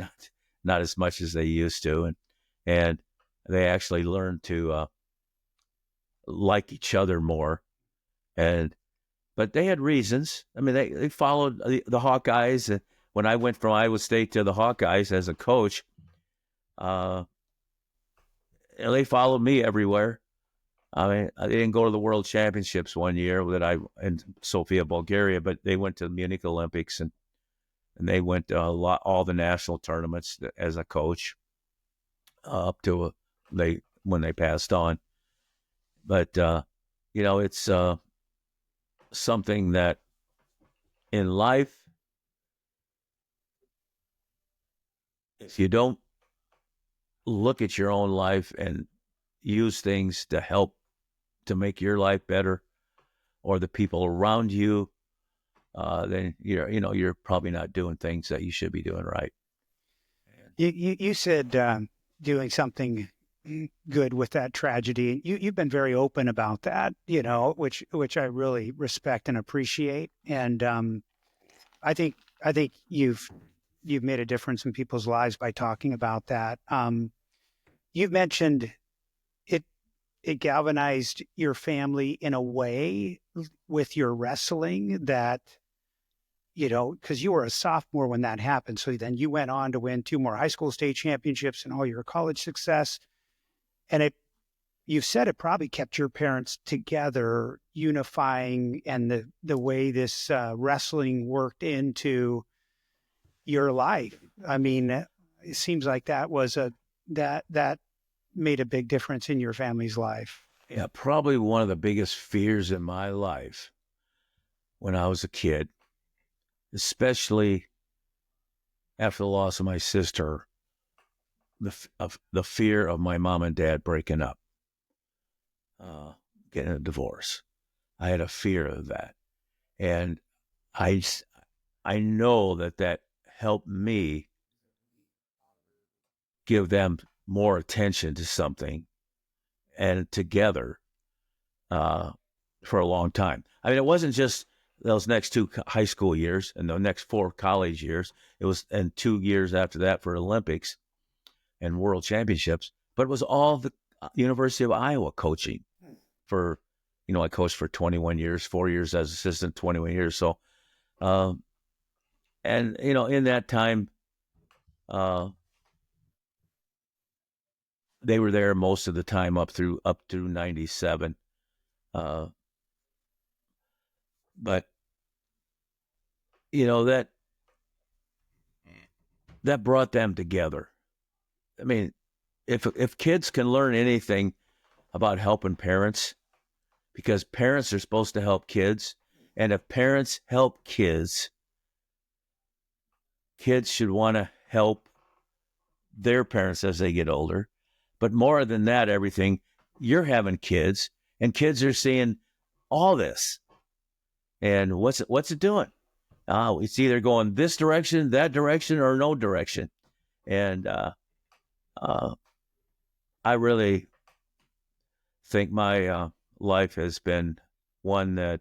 Speaker 2: not as much as they used to. And they actually learned to like each other more. But they had reasons. I mean, they followed the Hawkeyes. When I went from Iowa State to the Hawkeyes as a coach, they followed me everywhere. I mean, I didn't go to the World Championships one year in Sofia, Bulgaria, but they went to the Munich Olympics and they went to all the national tournaments as a coach up to when they passed on. But it's something that in life, if you don't look at your own life and use things to help to make your life better or the people around you, then you're probably not doing things that you should be doing right.
Speaker 1: You said doing something good with that tragedy. You've been very open about that, which I really respect and appreciate. And I think you've made a difference in people's lives by talking about that. You've mentioned it galvanized your family in a way with your wrestling that, because you were a sophomore when that happened. So then you went on to win 2 more high school state championships and all your college success. And you've said it probably kept your parents together, unifying, and the way this wrestling worked into your life. I mean, it seems like that was that made a big difference in your family's life.
Speaker 2: Yeah, probably one of the biggest fears in my life when I was a kid, especially after the loss of my sister, the fear of my mom and dad breaking up, getting a divorce. I had a fear of that. And I know that helped me give them more attention to something and together for a long time. I mean, it wasn't just those next 2 high school years and the next 4 college years. It was, and 2 years after that for Olympics and World Championships, but it was all the University of Iowa coaching for, I coached for 21 years, 4 years as assistant, 21 years. So, and, in that time, they were there most of the time up through 97. But that brought them together. I mean, if kids can learn anything about helping parents, because parents are supposed to help kids, and if parents help kids should want to help their parents as they get older. But more than that, everything, you're having kids, and kids are seeing all this. And what's it doing? It's either going this direction, that direction, or no direction. And I really think my life has been one that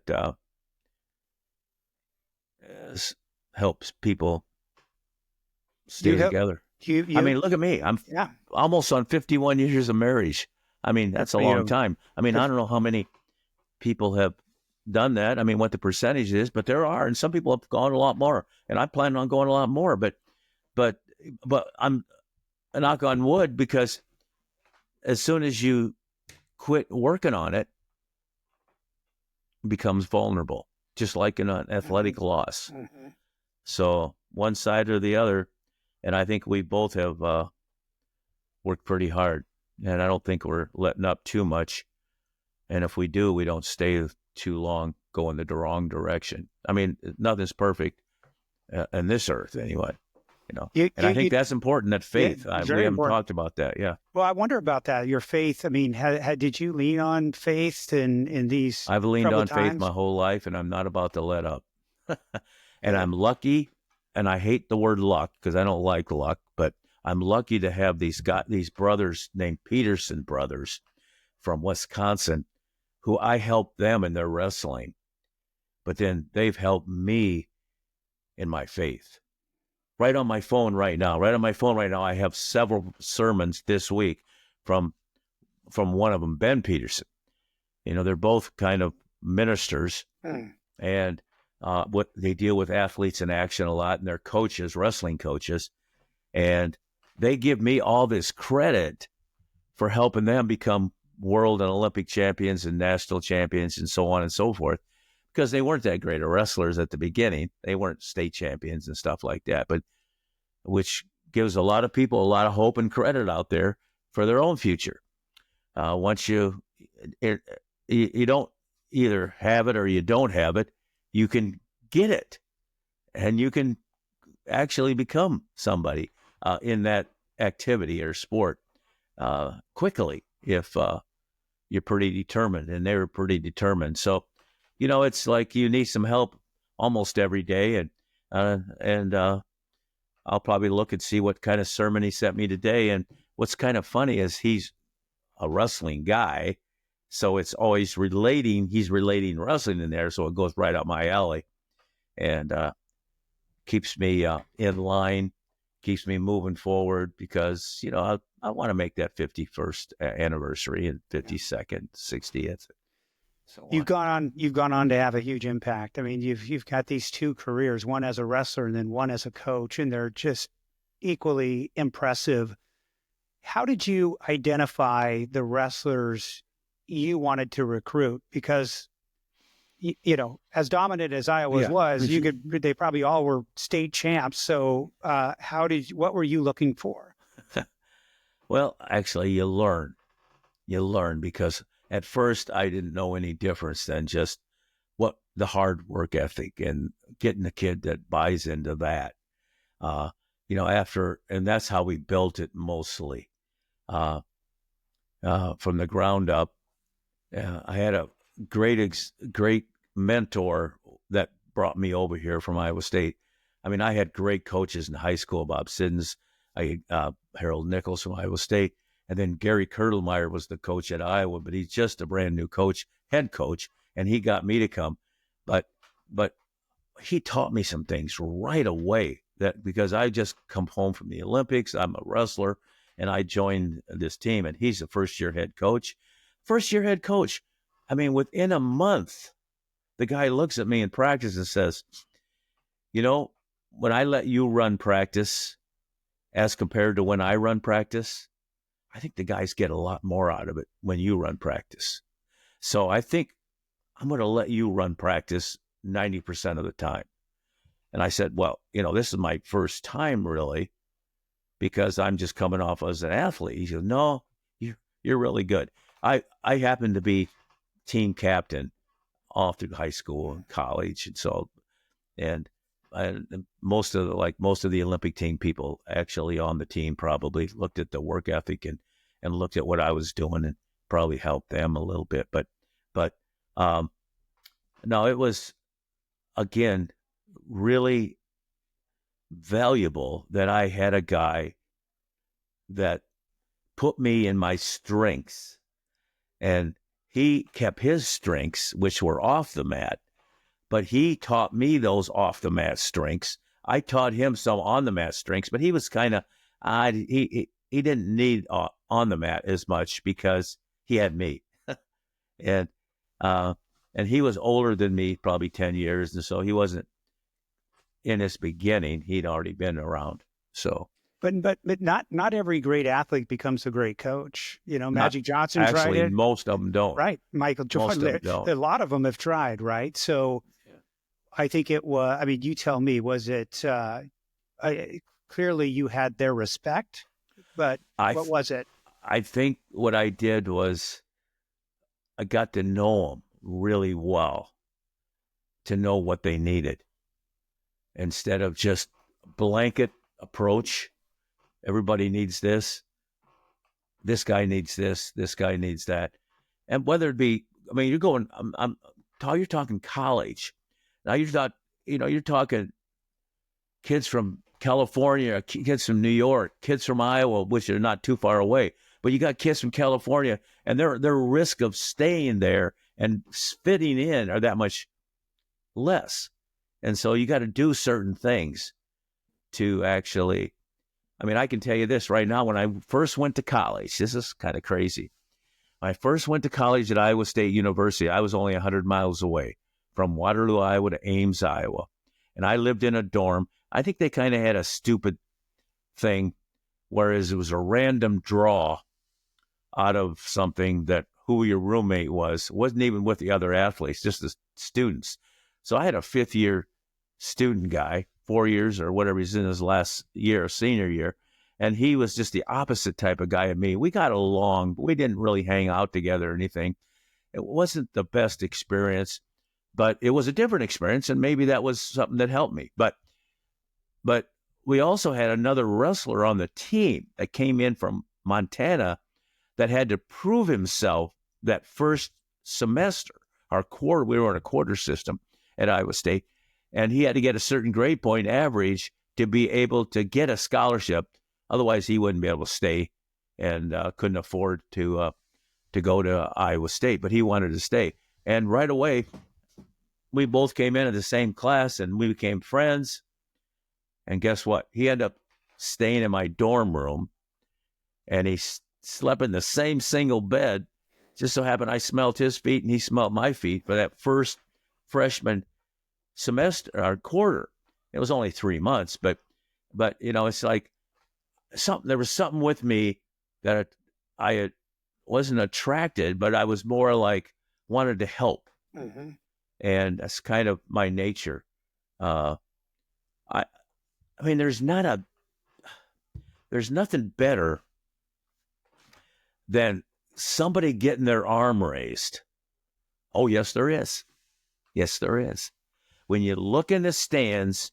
Speaker 2: helps people stay together. I mean, look at me. I'm almost on 51 years of marriage. I mean, that's a long time. I mean, I don't know how many people have done that. I mean, what the percentage is, but there are, and some people have gone a lot more, and I plan on going a lot more. But I'm a knock on wood, because as soon as you quit working on it, it becomes vulnerable, just like in an athletic loss. Mm-hmm. So one side or the other. And I think we both have worked pretty hard, and I don't think we're letting up too much. And if we do, we don't stay too long going the wrong direction. I mean, nothing's perfect in this earth anyway, and I think that's important, that faith.
Speaker 1: Yeah,
Speaker 2: We
Speaker 1: very
Speaker 2: haven't
Speaker 1: important.
Speaker 2: talked about that. Yeah.
Speaker 1: Well, I wonder about that. Your faith. I mean, did you lean on faith in these
Speaker 2: I've leaned
Speaker 1: troubled
Speaker 2: on faith
Speaker 1: times?
Speaker 2: my whole life, and I'm not about to let up. And
Speaker 1: Good.
Speaker 2: I'm lucky, and I hate the word luck because I don't like luck, but I'm lucky to have these brothers named Peterson brothers from Wisconsin, who I helped them in their wrestling, but then they've helped me in my faith. Right on my phone right now, I have several sermons this week from one of them, Ben Peterson. They're both kind of ministers, and what they deal with athletes in action a lot, and they're coaches, wrestling coaches, and they give me all this credit for helping them become world and Olympic champions and national champions and so on and so forth, because they weren't that great of wrestlers at the beginning. They weren't state champions and stuff like that, but which gives a lot of people a lot of hope and credit out there for their own future. Once you don't either have it or you don't have it, you can get it, and you can actually become somebody in that activity or sport quickly if you're pretty determined, and they were pretty determined. So, it's like you need some help almost every day, and I'll probably look and see what kind of sermon he sent me today. And what's kind of funny is he's a wrestling guy, so it's always he's relating wrestling in there, so it goes right up my alley, and keeps me in line, keeps me moving forward, because I want to make that 51st anniversary and 52nd, 60th. So
Speaker 1: You've gone on to have a huge impact. I mean, you've got these two careers, one as a wrestler and then one as a coach, and they're just equally impressive. How did you identify the wrestlers you wanted to recruit? Because as dominant as Iowa was, they probably all were state champs. So what were you looking for?
Speaker 2: Well, actually, you learn, because at first I didn't know any difference than just what the hard work ethic and getting the kid that buys into that, and that's how we built it mostly, from the ground up. I had a great mentor that brought me over here from Iowa State. I mean, I had great coaches in high school, Bob Siddons, Harold Nichols from Iowa State, and then Gary Kurtelmeyer was the coach at Iowa, but he's just a brand new head coach, and he got me to come. But he taught me some things right away, that because I just come home from the Olympics, I'm a wrestler, and I joined this team, and he's a first-year head coach. I mean, within a month, the guy looks at me in practice and says, when I let you run practice as compared to when I run practice, I think the guys get a lot more out of it when you run practice. So I think I'm going to let you run practice 90% of the time. And I said, well, this is my first time really, because I'm just coming off as an athlete. He said, no, you're really good. I happen to be team captain all through high school and college, and so most of the Olympic team people actually on the team probably looked at the work ethic and looked at what I was doing and probably helped them a little bit. But no, it was, again, really valuable that I had a guy that put me in my strengths, and he kept his strengths, which were off the mat, but he taught me those off the mat strengths. I taught him some on the mat strengths, but he was kind of he didn't need on the mat as much because he had me, and he was older than me, probably 10 years, and so he wasn't in his beginning. He'd already been around. So,
Speaker 1: but not every great athlete becomes a great coach. Magic Johnson tried
Speaker 2: actually,
Speaker 1: it.
Speaker 2: most of them don't.
Speaker 1: Right, Michael Jordan. A lot of them have tried. Right, so. I think it was, I mean, you tell me, was it, clearly you had their respect, but what was it?
Speaker 2: I think what I did was I got to know them really well to know what they needed instead of just blanket approach. Everybody needs this. This guy needs this. This guy needs that. And whether it be, I mean, you're talking college. Now you're talking kids from California, kids from New York, kids from Iowa, which are not too far away. But you got kids from California, and their risk of staying there and fitting in are that much less. And so you got to do certain things to actually, I mean, I can tell you this right now. When I first went to college, this is kind of crazy. When I first went to college at Iowa State University, I was only 100 miles away from Waterloo, Iowa to Ames, Iowa. And I lived in a dorm. I think they kind of had a stupid thing, whereas it was a random draw out of something that who your roommate wasn't even with the other athletes, just the students. So I had a fifth-year student guy, 4 years or whatever he's in his last year, senior year, and he was just the opposite type of guy of me. We got along, but we didn't really hang out together or anything. It wasn't the best experience, but it was a different experience, and maybe that was something that helped me. But we also had another wrestler on the team that came in from Montana that had to prove himself that first semester. We were on a quarter system at Iowa State, and he had to get a certain grade point average to be able to get a scholarship. Otherwise, he wouldn't be able to stay and couldn't afford to go to Iowa State, but he wanted to stay. And right away, we both came into the same class, and we became friends. And guess what? He ended up staying in my dorm room, and he slept in the same single bed. Just so happened I smelled his feet and he smelled my feet for that first freshman semester or quarter. It was only 3 months, but it's like there was something with me that I wasn't attracted, but I was more like wanted to help. Mm-hmm. And that's kind of my nature. I mean, there's nothing better than somebody getting their arm raised. Oh, yes, there is. Yes, there is. When you look in the stands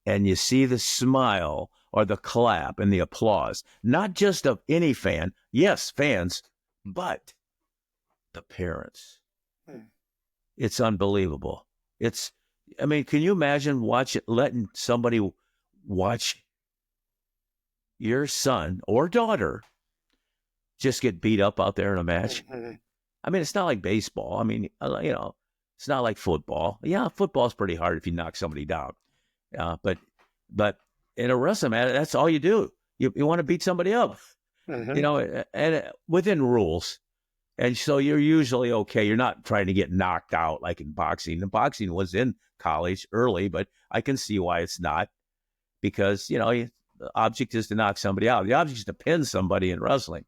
Speaker 2: and you see the smile or the clap and the applause, not just of any fan, yes, fans, but the parents. It's unbelievable. Can you imagine letting somebody watch your son or daughter just get beat up out there in a match? I mean, it's not like baseball. I mean, it's not like football. Yeah, football's pretty hard if you knock somebody down. But in a wrestling match, that's all you do. You want to beat somebody up, and within rules. And so you're usually okay. You're not trying to get knocked out like in boxing. The boxing was in college early, but I can see why it's not, because, the object is to knock somebody out. The object is to pin somebody in wrestling.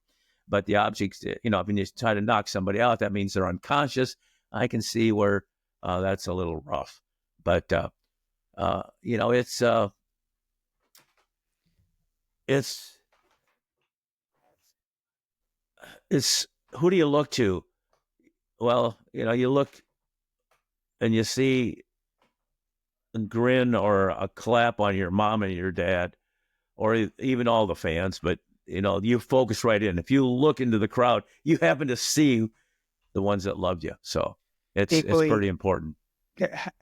Speaker 2: But the object, if you try to knock somebody out, that means they're unconscious. I can see where that's a little rough. But, it's who do you look to? Well, you look and you see a grin or a clap on your mom and your dad, or even all the fans, but you focus right in. If you look into the crowd, you happen to see the ones that loved you. So it's pretty important.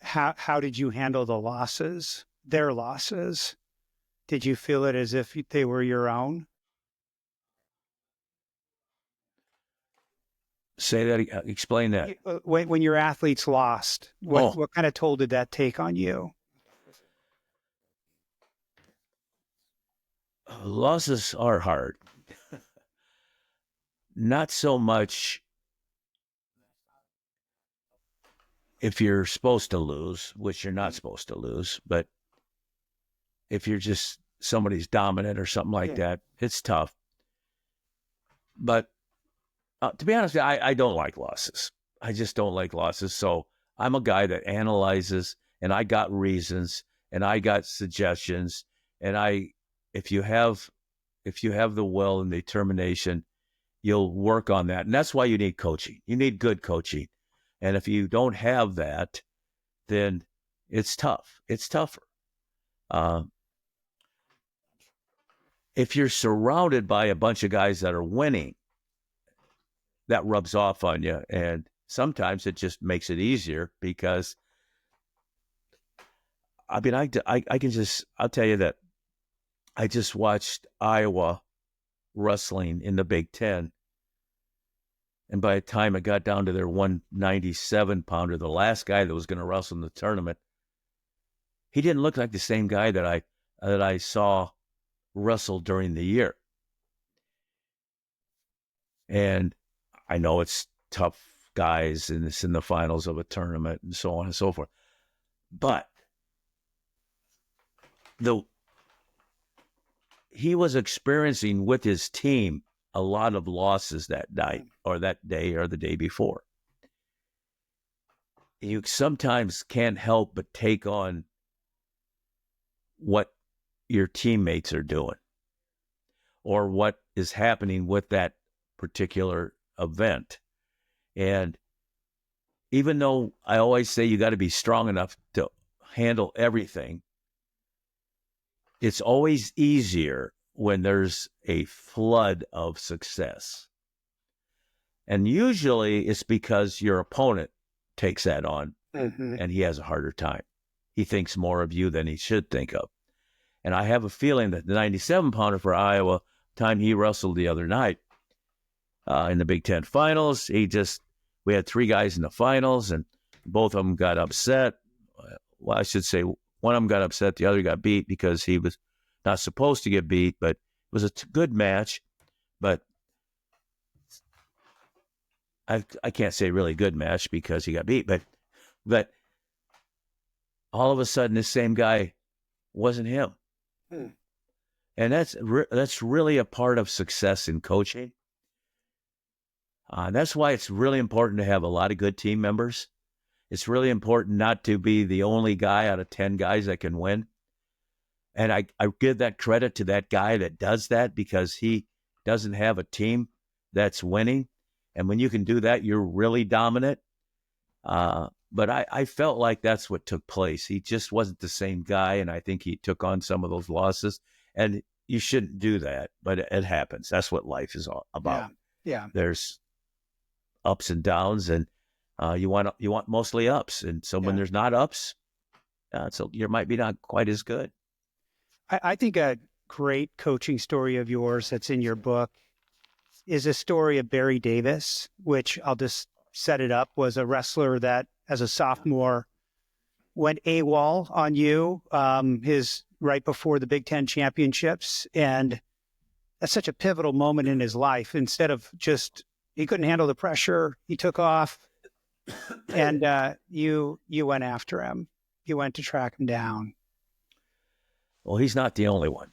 Speaker 1: How did you handle the losses, their losses? Did you feel it as if they were your own?
Speaker 2: Say that. Explain that.
Speaker 1: When your athletes lost, what kind of toll did that take on you?
Speaker 2: Losses are hard. Not so much if you're supposed to lose, which you're not supposed to lose, but if you're just somebody's dominant or something like that, it's tough. But to be honest, I don't like losses. I just don't like losses. So I'm a guy that analyzes, and I got reasons, and I got suggestions, and if you have the will and determination, you'll work on that. And that's why you need coaching. You need good coaching. And if you don't have that, then it's tough. It's tougher. If you're surrounded by a bunch of guys that are winning, that rubs off on you. And sometimes it just makes it easier because, I mean, I'll tell you that I just watched Iowa wrestling in the Big Ten. And by the time it got down to their 197 pounder, the last guy that was going to wrestle in the tournament, he didn't look like the same guy that I saw wrestle during the year. And I know it's tough guys and it's in the finals of a tournament and so on and so forth. But he was experiencing with his team a lot of losses that night or that day or the day before. You sometimes can't help but take on what your teammates are doing or what is happening with that particular event. And even though I always say you got to be strong enough to handle everything, it's always easier when there's a flood of success. And usually it's because your opponent takes that on and he has a harder time. He thinks more of you than he should think of. And I have a feeling that the 97 pounder for Iowa, time he wrestled the other night in the Big Ten finals, we had three guys in the finals and both of them got upset. Well, I should say one of them got upset, the other got beat because he was not supposed to get beat, but it was a good match. But I can't say really good match because he got beat. But all of a sudden, this same guy wasn't him. And that's really a part of success in coaching. That's why it's really important to have a lot of good team members. It's really important not to be the only guy out of 10 guys that can win. And I give that credit to that guy that does that because he doesn't have a team that's winning. And when you can do that, you're really dominant. But I felt like that's what took place. He just wasn't the same guy, and I think he took on some of those losses. And you shouldn't do that, but it happens. That's what life is all about.
Speaker 1: Yeah.
Speaker 2: There's ups and downs, and you want mostly ups. And so when there's not ups, so you might be not quite as good.
Speaker 1: I think a great coaching story of yours that's in your book is a story of Barry Davis, which I'll just set it up, was a wrestler that as a sophomore went AWOL on you his right before the Big Ten championships. And that's such a pivotal moment in his life. Instead of he couldn't handle the pressure, he took off and you went after him. You went to track him down.
Speaker 2: Well, he's not the only one,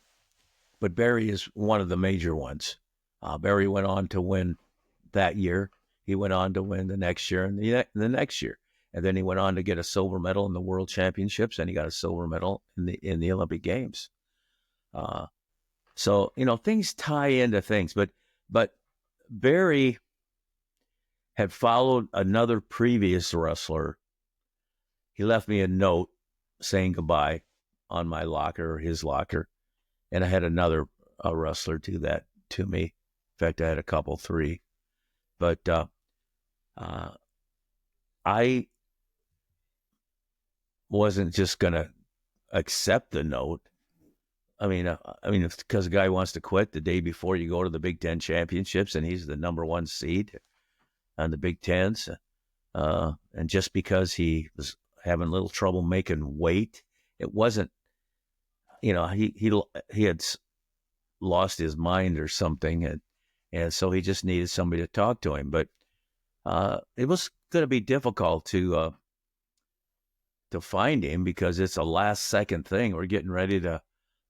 Speaker 2: but Barry is one of the major ones. Barry went on to win that year. He went on to win the next year and the next year. And then he went on to get a silver medal in the World Championships, and he got a silver medal in the Olympic Games. So, things tie into things. But Barry had followed another previous wrestler. He left me a note saying goodbye on my locker, or his locker. And I had another wrestler do that to me. In fact, I had a couple, 3. But I wasn't just going to accept the note. I mean, because a guy wants to quit the day before you go to the Big Ten championships, and he's the number 1 seed on the Big Tens, and just because he was having a little trouble making weight, it wasn't. He had lost his mind or something, and so he just needed somebody to talk to him. But it was going to be difficult to find him because it's a last second thing. We're getting ready to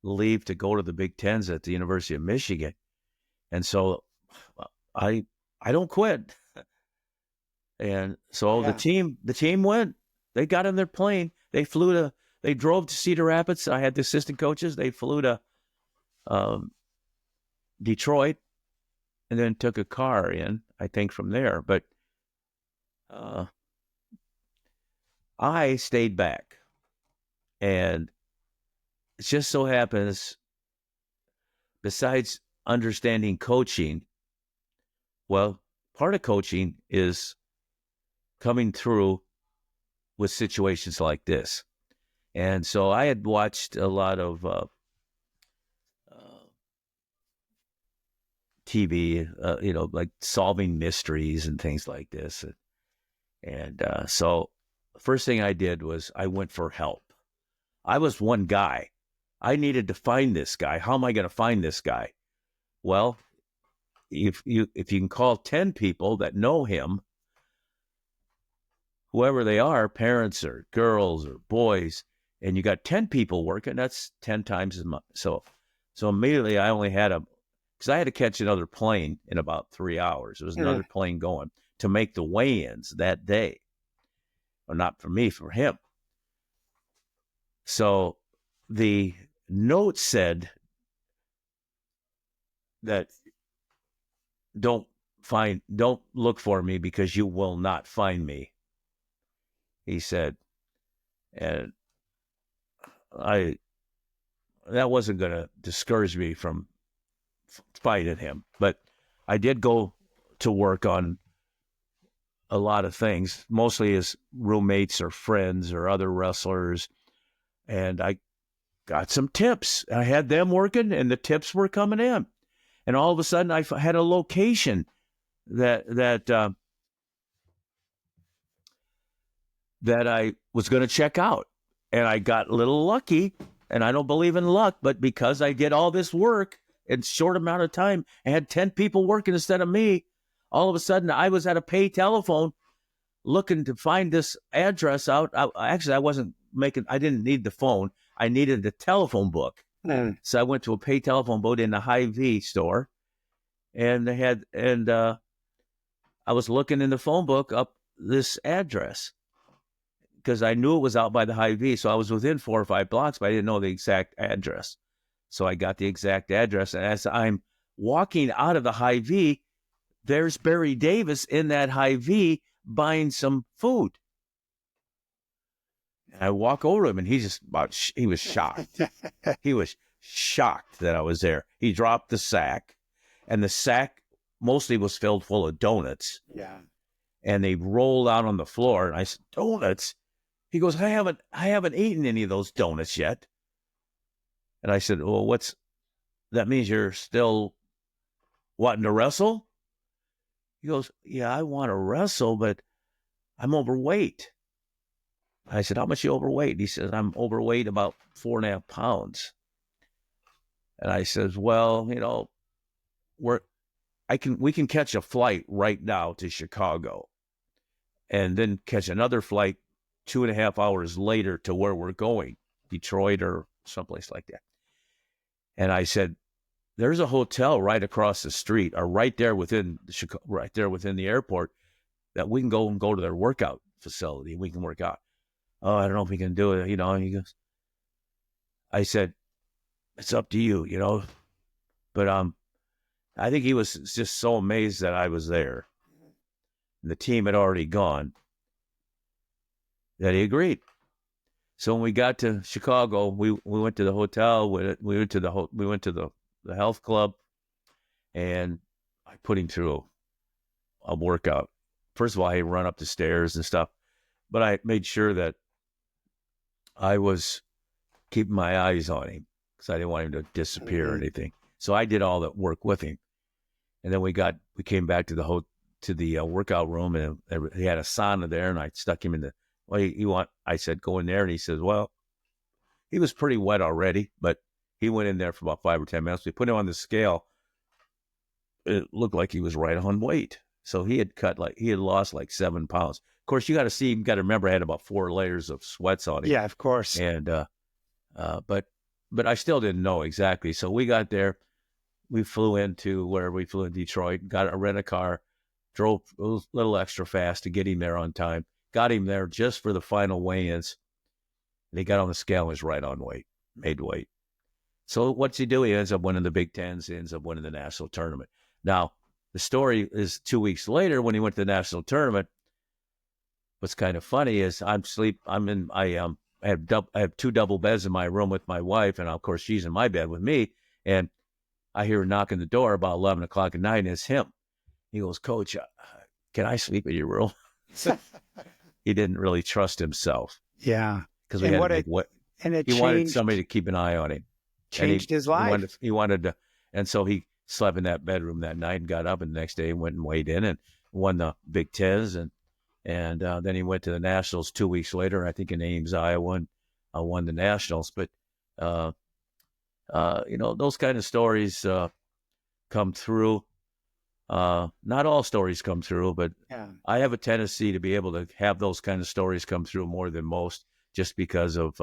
Speaker 2: leave to go to the Big Tens at the University of Michigan, and so I don't quit. And so the team went. They got in their plane. They drove to Cedar Rapids. I had the assistant coaches. They flew to Detroit, and then took a car in, I think, from there. But I stayed back. And it just so happens, besides understanding coaching, well, part of coaching is coming through with situations like this. And so I had watched a lot of TV, like solving mysteries and things like this. And so the first thing I did was I went for help. I was one guy. I needed to find this guy. How am I going to find this guy? Well, if you can call 10 people that know him, whoever they are, parents or girls or boys, and you got 10 people working, that's 10 times as much. So immediately I only had because I had to catch another plane in about 3 hours. There was another plane going to make the weigh-ins that day. Well, not for me, for him. So the note said that don't look for me because you will not find me, he said. And that wasn't going to discourage me from fighting him, but I did go to work on a lot of things, mostly as roommates or friends or other wrestlers. And I got some tips. I had them working and the tips were coming in. And all of a sudden I had a location that I was going to check out. And I got a little lucky, and I don't believe in luck, but because I did all this work in a short amount of time, I had 10 people working instead of me. All of a sudden I was at a pay telephone looking to find this address out. I didn't need the phone. I needed the telephone book. So I went to a pay telephone book in the Hy-Vee store, and I was looking in the phone book up this address because I knew it was out by the Hy-Vee. So I was within 4 or 5 blocks, but I didn't know the exact address. So I got the exact address. And as I'm walking out of the Hy-Vee, there's Barry Davis in that Hy-Vee buying some food. And I walk over to him, and he was shocked. He was shocked that I was there. He dropped the sack, and the sack mostly was filled full of donuts.
Speaker 1: Yeah. And
Speaker 2: they rolled out on the floor, and I said, "Donuts?" He goes, I haven't eaten any of those donuts yet. And I said, well, that means you're still wanting to wrestle? He goes, yeah, I want to wrestle, but I'm overweight. I said, how much are you overweight? He says, I'm overweight about 4.5 pounds. And I says, well, we can catch a flight right now to Chicago and then catch another flight 2.5 hours later to where we're going, Detroit or someplace like that. And I said, there's a hotel right across the street, or right there within the airport, that we can go to their workout facility. We can work out. Oh, I don't know if we can do it. And he goes, I said, it's up to you, But I think he was just so amazed that I was there. And the team had already gone, that he agreed. So when we got to Chicago, we went to the hotel. We went to the health club, and I put him through a workout. First of all, I run up the stairs and stuff, but I made sure that I was keeping my eyes on him because I didn't want him to disappear or anything. So I did all that work with him, and then we came back to the workout room, and he had a sauna there, and I stuck him in the. Well, I said, go in there. And he says, well, he was pretty wet already, but he went in there for about 5 or 10 minutes. We put him on the scale. It looked like he was right on weight. So he had lost like 7 pounds. Of course, you got to remember I had about 4 layers of sweats on him.
Speaker 1: Yeah, of course.
Speaker 2: And, but I still didn't know exactly. So we got there. We flew in Detroit, got a rent a car, drove a little extra fast to get him there on time. Got him there just for the final weigh-ins. And he got on the scale and was right on weight, made weight. So what's he do? He ends up winning the Big Tens. He ends up winning the national tournament. Now, the story is 2 weeks later when he went to the national tournament. What's kind of funny is I have two double beds in my room with my wife, and of course she's in my bed with me. And I hear her knocking the door about 11 o'clock at night, and it's him. He goes, "Coach, can I sleep in your room?" He didn't really trust himself.
Speaker 1: Yeah.
Speaker 2: Because we had to make
Speaker 1: and it
Speaker 2: he
Speaker 1: changed,
Speaker 2: wanted somebody to keep an eye on him.
Speaker 1: Changed his life.
Speaker 2: He wanted to, and so he slept in that bedroom that night and got up, and the next day went and weighed in and won the Big Tens, and then he went to the Nationals 2 weeks later, I think in Ames, Iowa, and won the Nationals. But those kind of stories come through. Not all stories come through, but
Speaker 1: Yeah.
Speaker 2: I have a tendency to be able to have those kind of stories come through more than most, just because of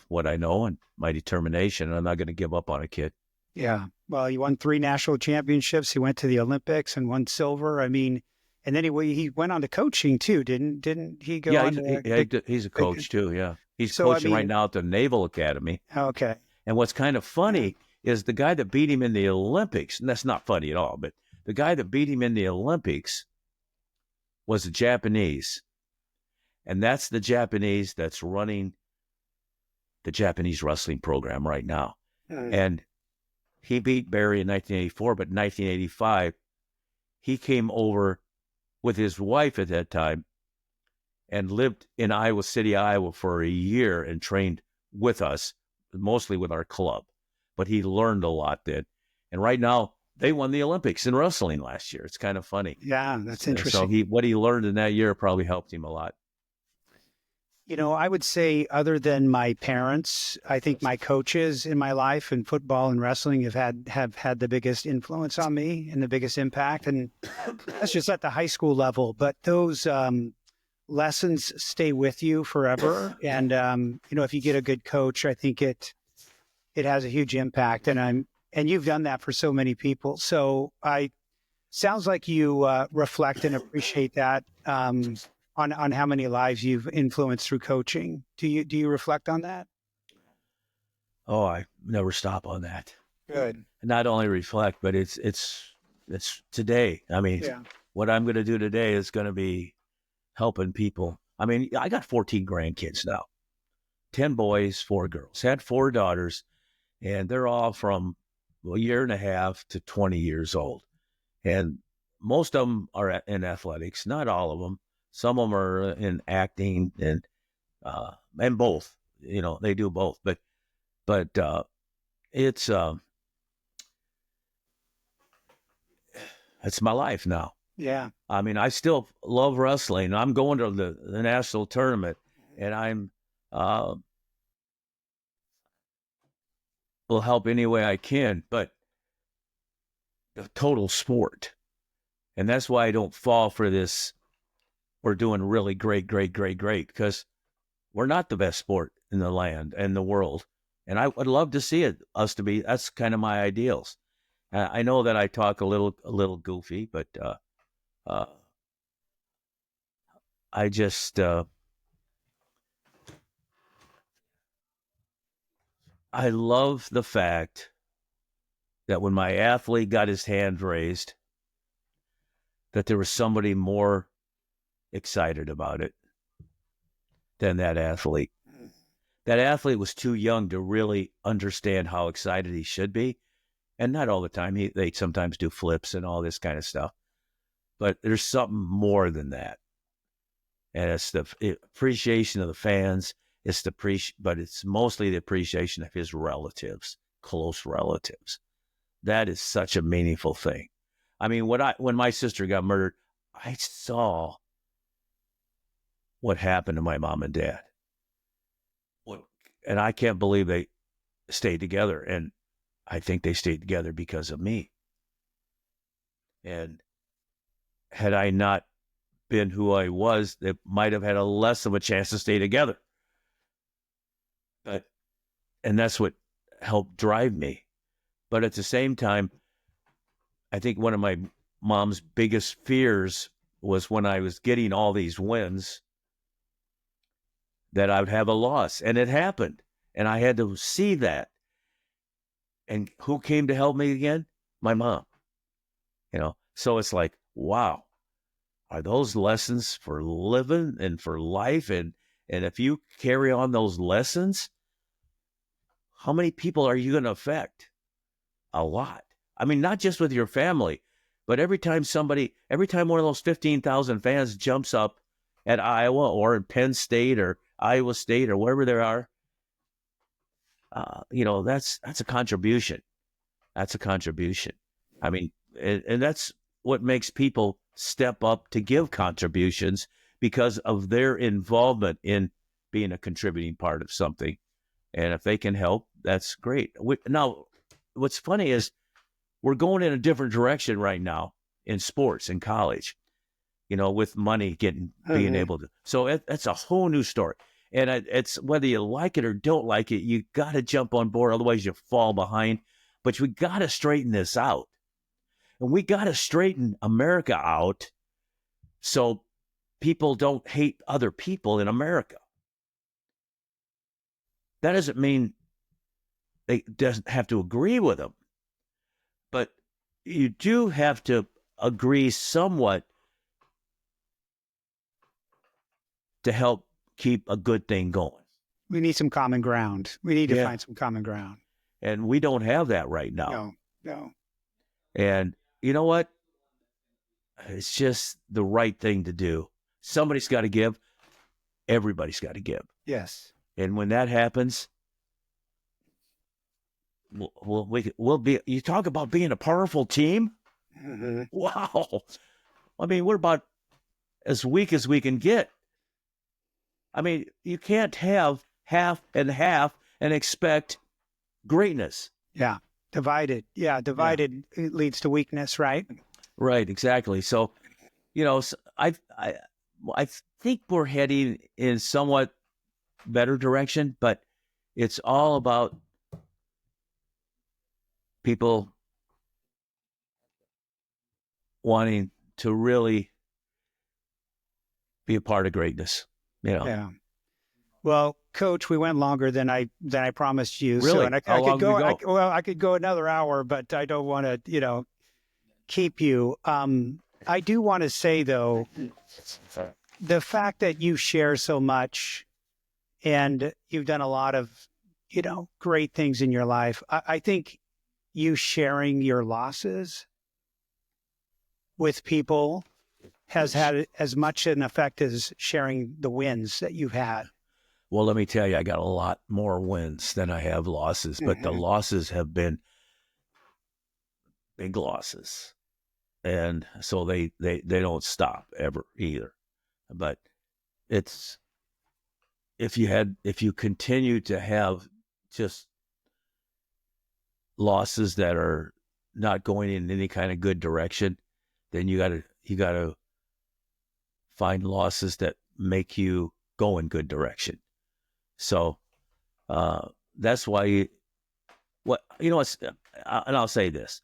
Speaker 2: what I know and my determination. I'm not going to give up on a kid.
Speaker 1: Yeah. Well, he won 3 national championships. He went to the Olympics and won silver. I mean, and then he went on to coaching too, didn't he go on to?
Speaker 2: He's a coach too, yeah. He's
Speaker 1: So,
Speaker 2: coaching right now at the Naval Academy.
Speaker 1: Okay.
Speaker 2: And what's kind of funny is the guy that beat him in the Olympics, and that's not funny at all, but the guy that beat him in the Olympics was a Japanese. And that's the Japanese that's running the Japanese wrestling program right now. And he beat Barry in 1984, but in 1985, he came over with his wife at that time and lived in Iowa City, Iowa for a year and trained with us, mostly with our club. But he learned a lot then. And right now, they won the Olympics in wrestling last year. It's kind of funny.
Speaker 1: Yeah, that's interesting.
Speaker 2: So what he learned in that year probably helped him a lot.
Speaker 1: I would say other than my parents, I think my coaches in my life in football and wrestling have had the biggest influence on me and the biggest impact. And that's just at the high school level. But those lessons stay with you forever. And, if you get a good coach, I think it has a huge impact. And you've done that for so many people. So sounds like you reflect and appreciate that. On how many lives you've influenced through coaching. Do you reflect on that?
Speaker 2: Oh, I never stop on that.
Speaker 1: Good.
Speaker 2: Not only reflect, but it's today. I mean, What I'm going to do today is going to be helping people. I mean, I got 14 grandkids now, 10 boys, 4 girls. Had 4 daughters, and they're all from a year and a half to 20 years old. And most of them are in athletics, not all of them. Some of them are in acting and both, they do both. But it's my life now.
Speaker 1: Yeah.
Speaker 2: I mean, I still love wrestling. I'm going to the national tournament, and I'm will help any way I can. But the total sport, and that's why I don't fall for this. We're doing really great, because we're not the best sport in the land and the world. And I would love to see us to be. That's kind of my ideals. I know that I talk a little goofy, but I just I love the fact that when my athlete got his hand raised, that there was somebody more excited about it than that athlete. That athlete was too young to really understand how excited he should be. And not all the time. They sometimes do flips and all this kind of stuff. But there's something more than that. And it's the appreciation of the fans. But it's mostly the appreciation of his relatives, close relatives. That is such a meaningful thing. I mean, when my sister got murdered, I saw what happened to my mom and dad. And I can't believe they stayed together. And I think they stayed together because of me. And had I not been who I was, they might have had a less of a chance to stay together. And that's what helped drive me. But at the same time, I think one of my mom's biggest fears was when I was getting all these wins, that I would have a loss. And it happened. And I had to see that. And who came to help me again? My mom. So it's like, wow, are those lessons for living and for life? And if you carry on those lessons, how many people are you going to affect? A lot. I mean, not just with your family, but every time one of those 15,000 fans jumps up at Iowa or in Penn State or Iowa State or wherever they are, that's a contribution. That's a contribution. I mean, and that's what makes people step up to give contributions, because of their involvement in being a contributing part of something. And if they can help, that's great. Now, what's funny is we're going in a different direction right now in sports in college, with money being able to. So that's a whole new story. And it's whether you like it or don't like it, you got to jump on board. Otherwise you fall behind. But we got to straighten this out. And we got to straighten America out so people don't hate other people in America. That doesn't mean they doesn't have to agree with them, but you do have to agree somewhat to help keep a good thing going.
Speaker 1: We need some common ground. We need to find some common ground.
Speaker 2: And we don't have that right now.
Speaker 1: No.
Speaker 2: And you know what? It's just the right thing to do. Somebody's got to give. Everybody's got to give.
Speaker 1: Yes.
Speaker 2: And when that happens, we'll be. You talk about being a powerful team.
Speaker 1: Mm-hmm.
Speaker 2: Wow. I mean, we're about as weak as we can get. I mean, you can't have half and half and expect greatness.
Speaker 1: Yeah. Divided. Yeah. Divided leads to weakness, right?
Speaker 2: Right. Exactly. So, I think we're heading in somewhat better direction, but it's all about people wanting to really be a part of greatness.
Speaker 1: Yeah. Well, Coach, we went longer than I promised you.
Speaker 2: Really?
Speaker 1: So, and
Speaker 2: How long did we go?
Speaker 1: I could go another hour, but I don't want to, keep you. I do want to say though, the fact that you share so much and you've done a lot of, great things in your life. I think you sharing your losses with people has had as much an effect as sharing the wins that you've had.
Speaker 2: Well, let me tell you, I got a lot more wins than I have losses, but the losses have been big losses. And so they don't stop ever either. But it's, if you continue to have just losses that are not going in any kind of good direction, then you gotta find losses that make you go in good direction. So that's why and I'll say this.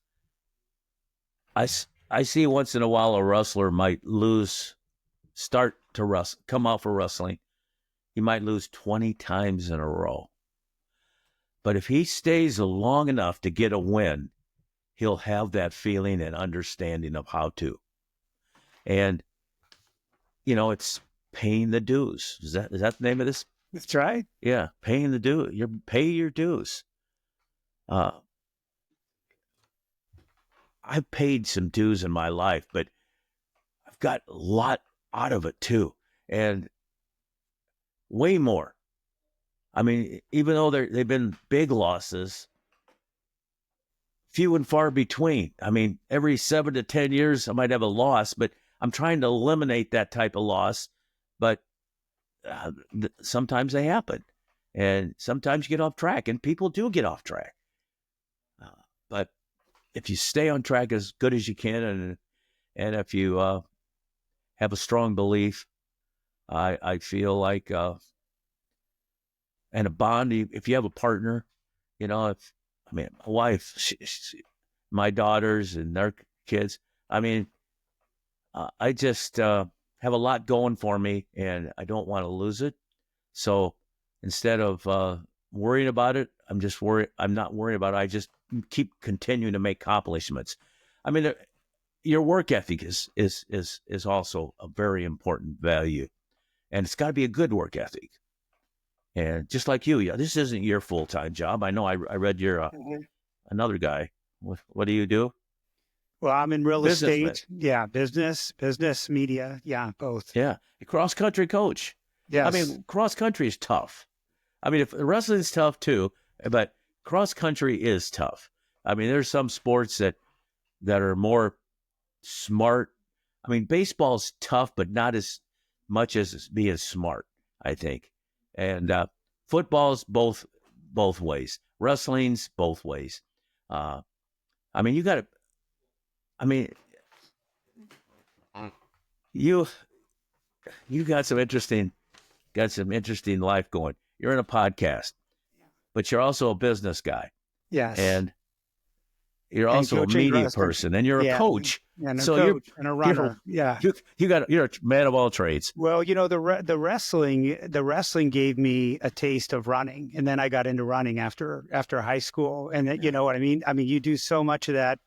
Speaker 2: I see once in a while a wrestler might come out for wrestling. He might lose 20 times in a row. But if he stays long enough to get a win, he'll have that feeling and understanding of how to. And, it's paying the dues. Is that the name of this?
Speaker 1: That's right.
Speaker 2: Yeah, paying the dues. Pay your dues. I've paid some dues in my life, but I've got a lot out of it too. And way more. I mean, even though they've been big losses, few and far between. I mean, every 7 to 10 years, I might have a loss, but I'm trying to eliminate that type of loss. But sometimes they happen. And sometimes you get off track, and people do get off track. But if you stay on track as good as you can, and if you have a strong belief, I feel like, and a bond, if you have a partner, my wife, my daughters and their kids, I just have a lot going for me, and I don't want to lose it. So instead of worrying about it, I'm not worried about it. I just keep continuing to make accomplishments. I mean, your work ethic is also a very important value, and it's got to be a good work ethic. And just like you, this isn't your full-time job. I know. I read you're another guy. What do you do?
Speaker 1: Well, I'm in real
Speaker 2: Businessman.
Speaker 1: estate. Yeah, business, media. Yeah, both.
Speaker 2: Yeah, a cross-country coach.
Speaker 1: Yes.
Speaker 2: I mean, cross-country is tough. I mean, if wrestling's tough too, but cross-country is tough. I mean, there's some sports that are more smart. I mean, baseball's tough, but not as much as being smart, I think. And football's both ways. Wrestling's both ways. I mean, you got to. I mean, you got some interesting life going. You're in a podcast, but you're also a business guy.
Speaker 1: Yes.
Speaker 2: And you're also a media person, and you're a coach.
Speaker 1: And a
Speaker 2: so
Speaker 1: coach and a runner.
Speaker 2: You're a man of all trades.
Speaker 1: Well, the wrestling gave me a taste of running, and then I got into running after high school. And you know what I mean? I mean, you do so much of that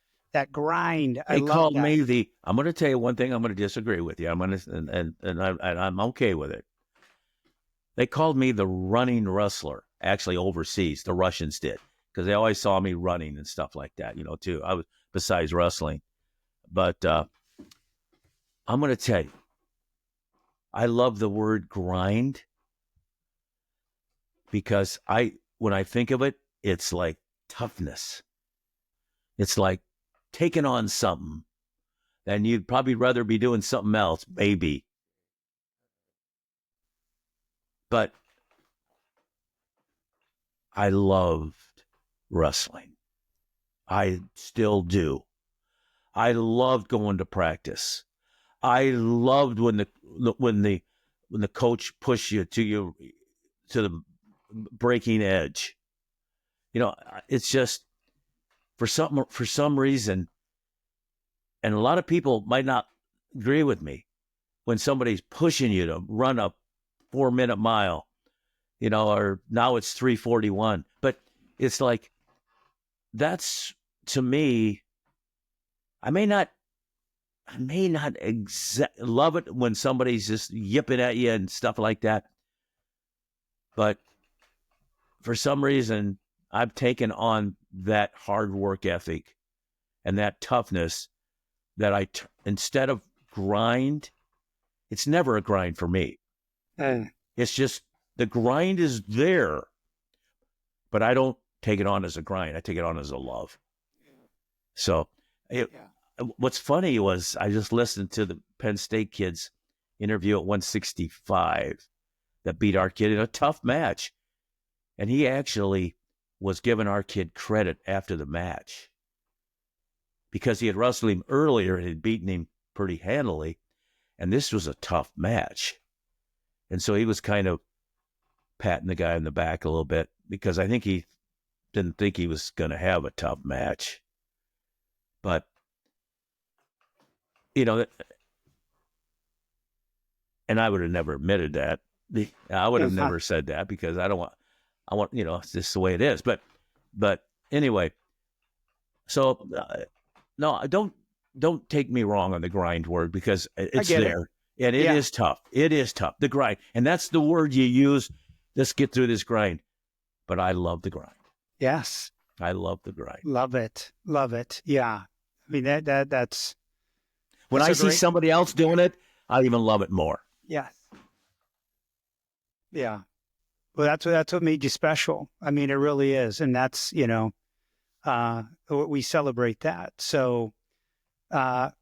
Speaker 1: grind.
Speaker 2: They called me I'm going to tell you one thing. I'm going to disagree with you. I'm okay with it. They called me the running wrestler. Actually, overseas, the Russians did, because they always saw me running and stuff like that. Too. I was besides wrestling, but I'm going to tell you, I love the word grind, because when I think of it, it's like toughness. It's like taking on something, and you'd probably rather be doing something else, maybe. But I loved wrestling. I still do. I loved going to practice. I loved when the coach pushed you to the breaking edge. It's just for some reason, and a lot of people might not agree with me, when somebody's pushing you to run a 4-minute mile, or now it's 3:41, but it's like, that's, to me, I may not love it when somebody's just yipping at you and stuff like that, but for some reason, I've taken on that hard work ethic and that toughness that instead of grind, it's never a grind for me. It's just, the grind is there, but I don't take it on as a grind. I take it on as a love. So what's funny was, I just listened to the Penn State kids interview at 165 that beat our kid in a tough match. And he actually was giving our kid credit after the match, because he had wrestled him earlier and had beaten him pretty handily. And this was a tough match. And so he was kind of patting the guy in the back a little bit, because I think he didn't think he was going to have a tough match. But, and I would have never admitted that. I would have never said that, because I want, it's just the way it is. But anyway, so no, don't take me wrong on the grind word, because it's there. And it is tough. It is tough, the grind. And that's the word you use. Let's get through this grind. But I love the grind.
Speaker 1: Yes.
Speaker 2: I love the grind.
Speaker 1: Love it. Love it. Yeah. I mean, that's
Speaker 2: when I see somebody else doing it, I even love it more.
Speaker 1: Yes. Yeah. Well, that's what made you special. I mean, it really is. And that's, we celebrate that. So,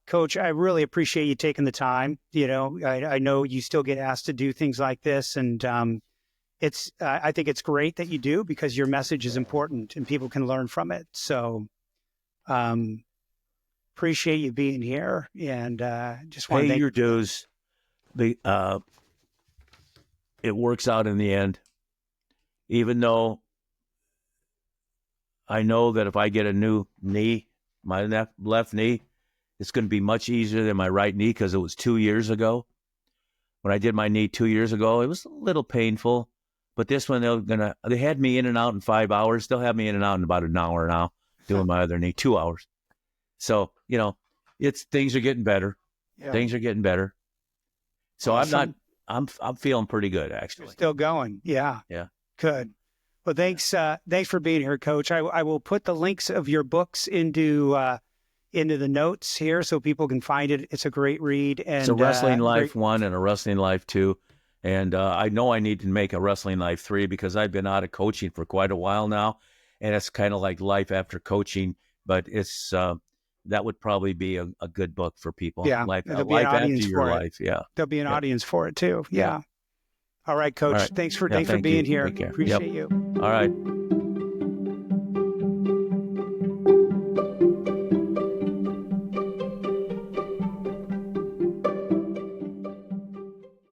Speaker 1: Coach, I really appreciate you taking the time. I know you still get asked to do things like this, and I think it's great that you do, because your message is important and people can learn from it. So, appreciate you being here, and just want to
Speaker 2: pay your dues. It works out in the end, even though I know that if I get a new knee, my left knee, it's going to be much easier than my right knee, because it was 2 years ago. When I did my knee 2 years ago, it was a little painful. But this one, they had me in and out in 5 hours. They'll have me in and out in about an hour now, doing my other knee, 2 hours. So, things are getting better.
Speaker 1: Yeah.
Speaker 2: Things are getting better. So
Speaker 1: Awesome.
Speaker 2: I'm feeling pretty good, actually.
Speaker 1: You're still going. Yeah.
Speaker 2: Yeah.
Speaker 1: Good. Well, thanks for being here, Coach. I will put the links of your books into the notes here so people can find it. It's a great read. And
Speaker 2: it's a Wrestling Life 1 and a Wrestling Life 2. And I know I need to make a Wrestling Life 3 because I've been out of coaching for quite a while now. And it's kind of like life after coaching, but it's that would probably be a good book for people.
Speaker 1: Yeah.
Speaker 2: Life
Speaker 1: There'll be an
Speaker 2: after
Speaker 1: audience
Speaker 2: your
Speaker 1: for it.
Speaker 2: life. Yeah.
Speaker 1: There'll be an audience for it too. Yeah.
Speaker 2: Yeah.
Speaker 1: All right, Coach.
Speaker 2: All right.
Speaker 1: Thanks for
Speaker 2: thank
Speaker 1: being
Speaker 2: you.
Speaker 1: here.
Speaker 2: Take care.
Speaker 1: Appreciate you.
Speaker 2: All right.